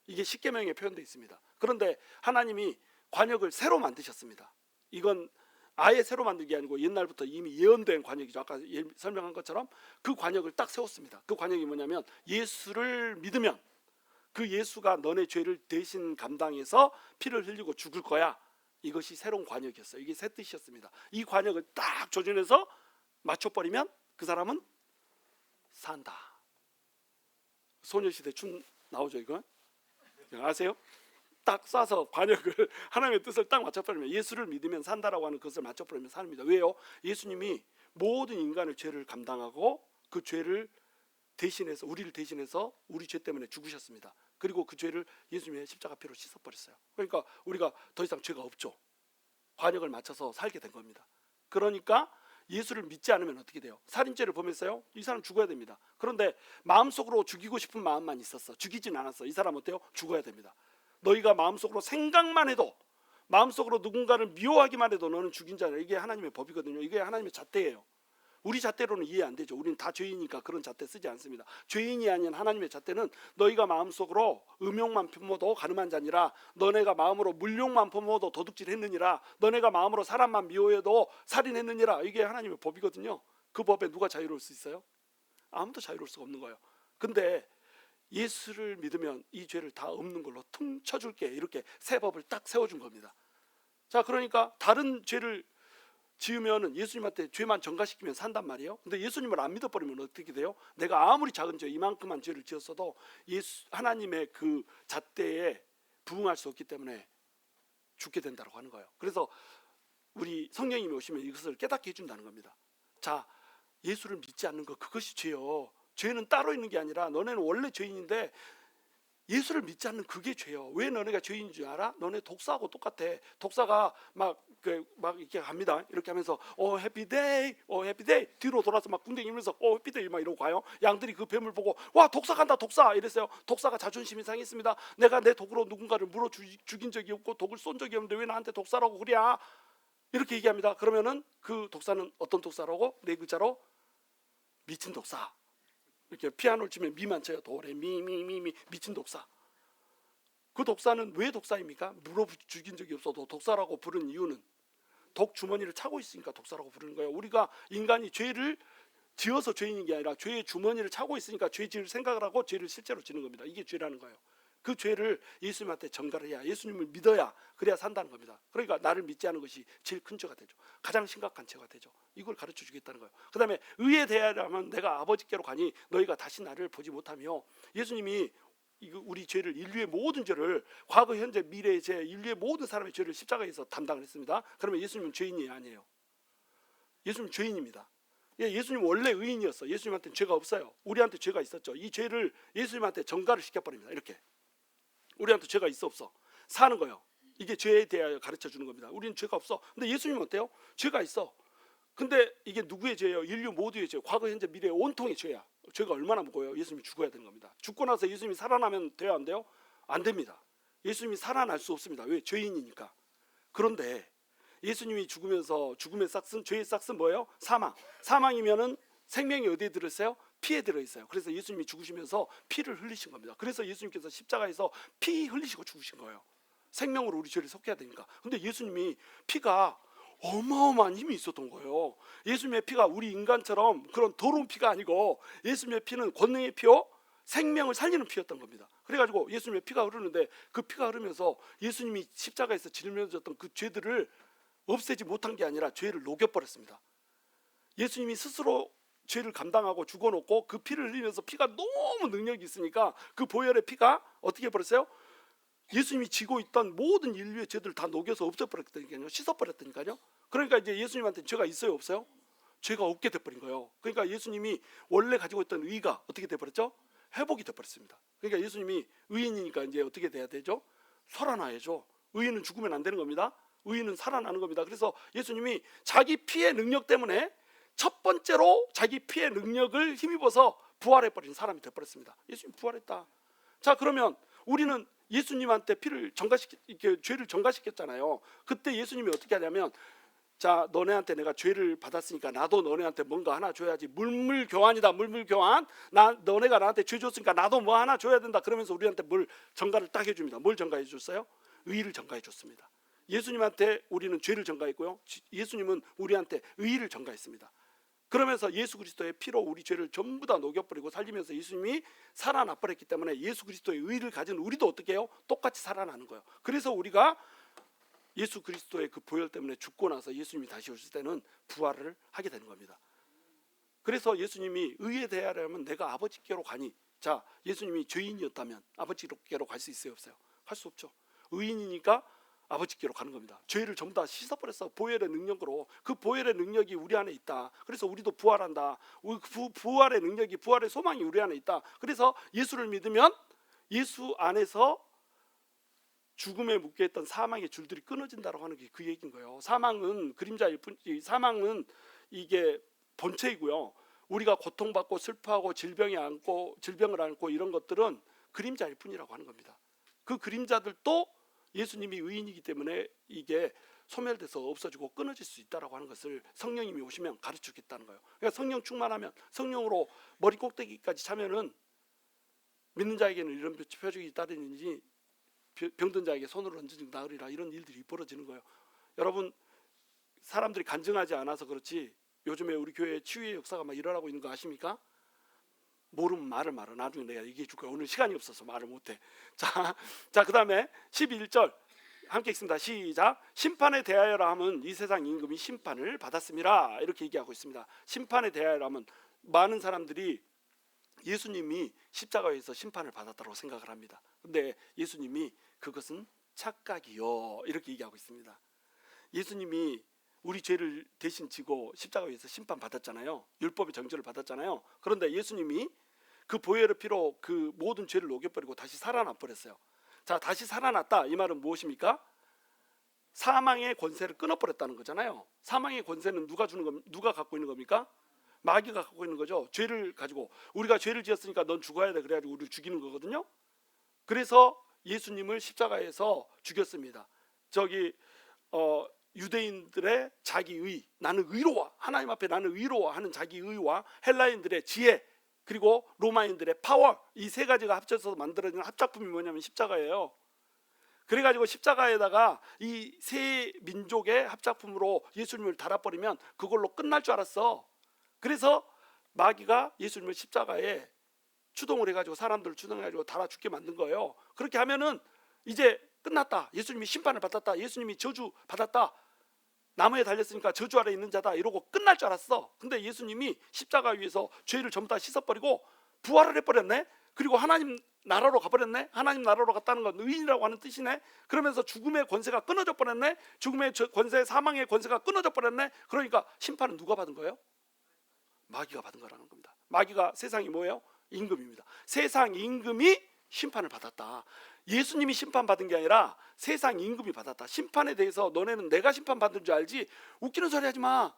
이게 십계명에 표현되어 있습니다. 그런데 하나님이 관역을 새로 만드셨습니다. 이건 아예 새로 만든 게 아니고 옛날부터 이미 예언된 관역이죠. 아까 설명한 것처럼 그 관역을 딱 세웠습니다. 그 관역이 뭐냐면 예수를 믿으면 그 예수가 너네 죄를 대신 감당해서 피를 흘리고 죽을 거야. 이것이 새로운 관역이었어요. 이게 새 뜻이었습니다. 이 관역을 딱 조준해서 맞춰버리면 그 사람은 산다. 소녀시대 춤 나오죠, 이거? 아세요? 딱 쏴서 관역을 하나님의 뜻을 딱 맞춰버리면, 예수를 믿으면 산다라고 하는 것을 맞춰버리면 삽니다. 왜요? 예수님이 모든 인간의 죄를 감당하고 그 죄를 대신해서, 우리를 대신해서 우리 죄 때문에 죽으셨습니다. 그리고 그 죄를 예수님의 십자가 피로 씻어버렸어요. 그러니까 우리가 더 이상 죄가 없죠. 관역을 맞춰서 살게 된 겁니다. 그러니까 예수를 믿지 않으면 어떻게 돼요? 살인죄를 범했어요? 이 사람 죽어야 됩니다. 그런데 마음속으로 죽이고 싶은 마음만 있었어. 죽이진 않았어. 이 사람 어때요? 죽어야 됩니다. 너희가 마음속으로 생각만 해도, 마음속으로 누군가를 미워하기만 해도 너는 죽인 자냐. 이게 하나님의 법이거든요. 이게 하나님의 잣대예요. 우리 잣대로는 이해 안 되죠. 우리는 다 죄인이니까 그런 잣대 쓰지 않습니다. 죄인이 아닌 하나님의 잣대는 너희가 마음속으로 음욕만 품어도 가늠한 자니라. 너네가 마음으로 물욕만 품어도 도둑질했느니라. 너네가 마음으로 사람만 미워해도 살인했느니라. 이게 하나님의 법이거든요. 그 법에 누가 자유로울 수 있어요? 아무도 자유로울 수가 없는 거예요. 근데 예수를 믿으면 이 죄를 다 없는 걸로 퉁 쳐줄게, 이렇게 새 법을 딱 세워준 겁니다. 자, 그러니까 다른 죄를 지으면은 예수님한테 죄만 전가시키면 산단 말이에요. 근데 예수님을 안 믿어버리면 어떻게 돼요? 내가 아무리 작은 죄, 이만큼만 죄를 지었어도 하나님의 그 잣대에 부응할 수 없기 때문에 죽게 된다고 하는 거예요. 그래서 우리 성령님이 오시면 이것을 깨닫게 해준다는 겁니다. 자, 예수를 믿지 않는 것, 그것이 죄요. 죄는 따로 있는 게 아니라 너네는 원래 죄인인데 예수를 믿지 않는 그게 죄요. 왜 너네가 죄인인 줄 알아? 너네 독사하고 똑같아. 독사가 막 이렇게 갑니다. 이렇게 하면서 해피데이, 해피데이, 뒤로 돌아서 막 궁뎅이면서 해피데이 막 이러고 가요. 양들이 그 뱀을 보고 와, 독사 간다, 독사 이랬어요. 독사가 자존심이 상했습니다. 내가 내 독으로 누군가를 물어 죽인 적이 없고 독을 쏜 적이 없는데 왜 나한테 독사라고 그래? 이렇게 얘기합니다. 그러면은 그 독사는 어떤 독사라고? 네 글자로 미친 독사. 이렇게 피아노를 치면 미만 쳐요. 도레 미미미 미친 독사. 그 독사는 왜 독사입니까? 물어 죽인 적이 없어도 독사라고 부른 이유는 독 주머니를 차고 있으니까 독사라고 부르는 거예요. 우리가 인간이 죄를 지어서 죄인인 게 아니라 죄의 주머니를 차고 있으니까 죄 지을 생각을 하고 죄를 실제로 지는 겁니다. 이게 죄라는 거예요. 그 죄를 예수님한테 전가를 해야, 예수님을 믿어야, 그래야 산다는 겁니다. 그러니까 나를 믿지 않은 것이 제일 큰 죄가 되죠. 가장 심각한 죄가 되죠. 이걸 가르쳐 주겠다는 거예요. 그 다음에 의에 대하여라면 내가 아버지께로 가니 너희가 다시 나를 보지 못하며, 예수님이 우리 죄를, 인류의 모든 죄를, 과거 현재 미래의 죄, 인류의 모든 사람의 죄를 십자가에서 담당을 했습니다. 그러면 예수님은 죄인이 아니에요. 예수님은 죄인입니다. 예수님 원래 의인이었어. 예수님한테는 죄가 없어요. 우리한테 죄가 있었죠. 이 죄를 예수님한테 전가를 시켜버립니다. 이렇게 우리한테 죄가 있어 없어 사는 거예요. 이게 죄에 대하여 가르쳐 주는 겁니다. 우리는 죄가 없어. 근데 예수님은 어때요? 죄가 있어. 근데 이게 누구의 죄예요? 인류 모두의 죄, 과거 현재 미래 온통의 죄야. 죄가 얼마나 무거워요? 예수님이 죽어야 되는 겁니다. 죽고 나서 예수님이 살아나면 돼요, 안 돼요? 안 됩니다. 예수님이 살아날 수 없습니다. 왜? 죄인이니까. 그런데 예수님이 죽으면서 죽음의 싹슨, 죄의 싹슨 뭐예요? 사망. 사망이면은 생명이 어디에 들어있어요? 피에 들어있어요. 그래서 예수님이 죽으시면서 피를 흘리신 겁니다. 그래서 예수님께서 십자가에서 피 흘리시고 죽으신 거예요. 생명으로 우리 죄를 섞여야 되니까. 근데 예수님이 피가 어마어마한 힘이 있었던 거예요. 예수님의 피가 우리 인간처럼 그런 더러운 피가 아니고, 예수님의 피는 권능의 피요, 생명을 살리는 피였던 겁니다. 그래가지고 예수님의 피가 흐르는데, 그 피가 흐르면서 예수님이 십자가에서 짊어졌던 그 죄들을 없애지 못한 게 아니라 죄를 녹여버렸습니다. 예수님이 스스로 죄를 감당하고 죽어놓고 그 피를 흘리면서, 피가 너무 능력이 있으니까 그 보혈의 피가 어떻게 해버렸어요? 예수님이 지고 있던 모든 인류의 죄들을 다 녹여서 없애버렸다니까요. 씻어버렸다니까요. 그러니까 이제 예수님한테 죄가 있어요, 없어요? 죄가 없게 돼버린 거예요. 그러니까 예수님이 원래 가지고 있던 의가 어떻게 돼버렸죠? 회복이 돼버렸습니다. 그러니까 예수님이 의인이니까 이제 어떻게 돼야 되죠? 살아나야죠. 의인은 죽으면 안 되는 겁니다. 의인은 살아나는 겁니다. 그래서 예수님이 자기 피의 능력 때문에 첫 번째로 자기 피의 능력을 힘입어서 부활해버린 사람이 돼버렸습니다. 예수님 부활했다. 자, 그러면 우리는 예수님한테 피를 이렇게 죄를 전가시켰잖아요. 그때 예수님이 어떻게 하냐면, 자, 너네한테 내가 죄를 받았으니까 나도 너네한테 뭔가 하나 줘야지. 물물교환이다. 물물교환. 너네가 나한테 죄 줬으니까 나도 뭐 하나 줘야 된다. 그러면서 우리한테 뭘 전가를 딱 해줍니다. 뭘 전가해 줬어요? 의를 전가해 줬습니다. 예수님한테 우리는 죄를 전가했고요, 예수님은 우리한테 의를 전가했습니다. 그러면서 예수 그리스도의 피로 우리 죄를 전부 다 녹여버리고 살리면서 예수님이 살아나 버렸기 때문에 예수 그리스도의 의를 가진 우리도 어떻게 해요? 똑같이 살아나는 거예요. 그래서 우리가 예수 그리스도의 그 보혈 때문에 죽고 나서 예수님이 다시 오실 때는 부활을 하게 되는 겁니다. 그래서 예수님이 의에 대하려면 내가 아버지께로 가니, 자, 예수님이 죄인이었다면 아버지께로 갈 수 있어요, 없어요? 갈 수 없죠. 의인이니까 아버지께로 가는 겁니다. 죄를 전부 다 씻어버렸어. 보혈의 능력으로. 그 보혈의 능력이 우리 안에 있다. 그래서 우리도 부활한다. 부활의 능력이, 부활의 소망이 우리 안에 있다. 그래서 예수를 믿으면 예수 안에서 죽음에 묶여있던 사망의 줄들이 끊어진다고 하는 게 그 얘기인 거예요. 사망은 그림자일 뿐, 사망은 이게 본체이고요. 우리가 고통받고 슬퍼하고 질병을 안고 이런 것들은 그림자일 뿐이라고 하는 겁니다. 그 그림자들도 예수님이 의인이기 때문에 이게 소멸돼서 없어지고 끊어질 수 있다라고 하는 것을 성령님이 오시면 가르치겠다는 거예요. 그러니까 성령 충만하면, 성령으로 머리 꼭대기까지 차면은 믿는 자에게는 이런 표적이 따르는지 병든 자에게 손을 얹으니 나으리라, 이런 일들이 벌어지는 거예요. 여러분, 사람들이 간증하지 않아서 그렇지 요즘에 우리 교회에 치유의 역사가 막 일어나고 있는 거 아십니까? 모르면 말을 말아. 나중에 내가 얘기해 줄 거야. 오늘 시간이 없어서 말을 못해. 자, 그 다음에 11절 함께 읽습니다. 시작. 심판에 대하여라 하면 이 세상 임금이 심판을 받았습니다. 이렇게 얘기하고 있습니다. 심판에 대하여라 하면 많은 사람들이 예수님이 십자가에서 심판을 받았다고 생각을 합니다. 근데 예수님이 그것은 착각이요, 이렇게 얘기하고 있습니다. 예수님이 우리 죄를 대신 지고 십자가에서 심판 받았잖아요. 율법의 정죄를 받았잖아요. 그런데 예수님이 그 보혈의 피로 그 모든 죄를 녹여버리고 다시 살아나 버렸어요. 자, 다시 살아났다, 이 말은 무엇입니까? 사망의 권세를 끊어버렸다는 거잖아요. 사망의 권세는 누가 갖고 있는 겁니까? 마귀가 갖고 있는 거죠. 죄를 가지고, 우리가 죄를 지었으니까 넌 죽어야 돼, 그래가지고 우리를 죽이는 거거든요. 그래서 예수님을 십자가에서 죽였습니다. 유대인들의 자기 의, 나는 의로워, 하나님 앞에 나는 의로워 하는 자기 의와 헬라인들의 지혜, 그리고 로마인들의 파워, 이 세 가지가 합쳐서 만들어진 합작품이 뭐냐면 십자가예요. 그래가지고 십자가에다가 이 세 민족의 합작품으로 예수님을 달아버리면 그걸로 끝날 줄 알았어. 그래서 마귀가 예수님을 십자가에 추동을 해가지고 사람들을 추동해가지고 달아 죽게 만든 거예요. 그렇게 하면은 이제 끝났다. 예수님이 심판을 받았다. 예수님이 저주 받았다. 나무에 달렸으니까 저주 아래 있는 자다 이러고 끝날 줄 알았어. 근데 예수님이 십자가 위에서 죄를 전부 다 씻어버리고 부활을 해버렸네. 그리고 하나님 나라로 가버렸네. 하나님 나라로 갔다는 건 의인이라고 하는 뜻이네. 그러면서 죽음의 권세가 끊어져 버렸네. 죽음의 권세, 사망의 권세가 끊어져 버렸네. 그러니까 심판은 누가 받은 거예요? 마귀가 받은 거라는 겁니다. 마귀가 세상이 뭐예요? 임금입니다. 세상 임금이 심판을 받았다. 예수님이 심판받은 게 아니라 세상 임금이 받았다. 심판에 대해서 너네는 내가 심판받은 줄 알지? 웃기는 소리 하지 마.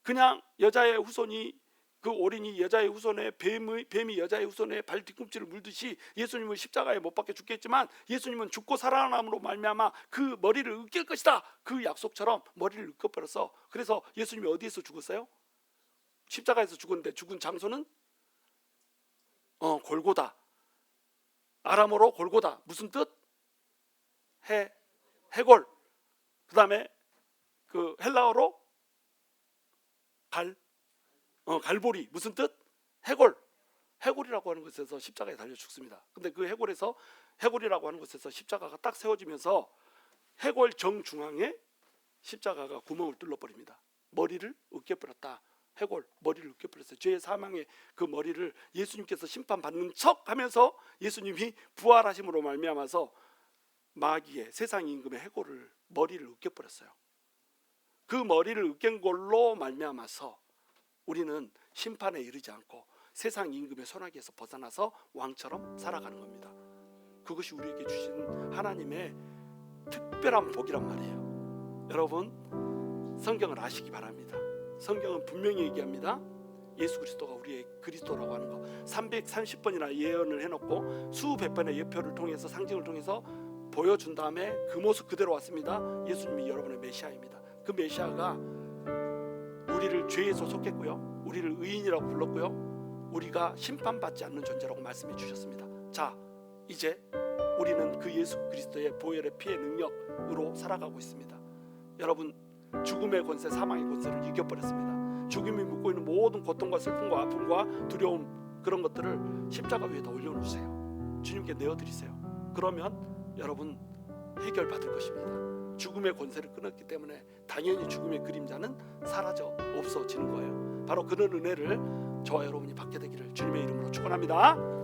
그냥 여자의 후손이 그 어린이 여자의 후손에 뱀이 여자의 후손에 발 뒤꿈치를 물듯이 예수님을 십자가에 못 박혀 죽겠지만 예수님은 죽고 살아남으로 말미암아 그 머리를 으깰 것이다. 그 약속처럼 머리를 으깨버렸어. 그래서 예수님이 어디에서 죽었어요? 십자가에서 죽었는데 죽은 장소는 골고다. 아람어로 골고다. 무슨 뜻? 해골. 그 다음에 그 헬라어로 갈보리. 무슨 뜻? 해골. 해골이라고 하는 곳에서 십자가에 달려 죽습니다. 근데 그 해골이라고 하는 곳에서 십자가가 딱 세워지면서 해골 정중앙에 십자가가 구멍을 뚫어버립니다. 머리를 으깨버렸다. 해골 머리를 으깨버렸어요. 죄의 사망의 그 머리를 예수님께서 심판받는 척 하면서 예수님이 부활하심으로 말미암아서 마귀의 세상 임금의 해골을 머리를 으깨버렸어요. 그 머리를 으깬 걸로 말미암아서 우리는 심판에 이르지 않고 세상 임금의 손아귀에서 벗어나서 왕처럼 살아가는 겁니다. 그것이 우리에게 주신 하나님의 특별한 복이란 말이에요. 여러분 성경을 아시기 바랍니다. 성경은 분명히 얘기합니다. 예수 그리스도가 우리의 그리스도라고 하는 거 330번이나 예언을 해놓고 수백 번의 예표를 통해서 상징을 통해서 보여준 다음에 그 모습 그대로 왔습니다. 예수님이 여러분의 메시아입니다. 그 메시아가 우리를 죄에서 속했고요, 우리를 의인이라고 불렀고요, 우리가 심판받지 않는 존재라고 말씀해 주셨습니다. 자, 이제 우리는 그 예수 그리스도의 보혈의 피의 능력으로 살아가고 있습니다. 여러분 죽음의 권세, 사망의 권세를 이겨버렸습니다. 죽음이 묻고 있는 모든 고통과 슬픔과 아픔과 두려움, 그런 것들을 십자가 위에다 올려놓으세요. 주님께 내어드리세요. 그러면 여러분 해결받을 것입니다. 죽음의 권세를 끊었기 때문에 당연히 죽음의 그림자는 사라져 없어지는 거예요. 바로 그런 은혜를 저와 여러분이 받게 되기를 주님의 이름으로 축원합니다.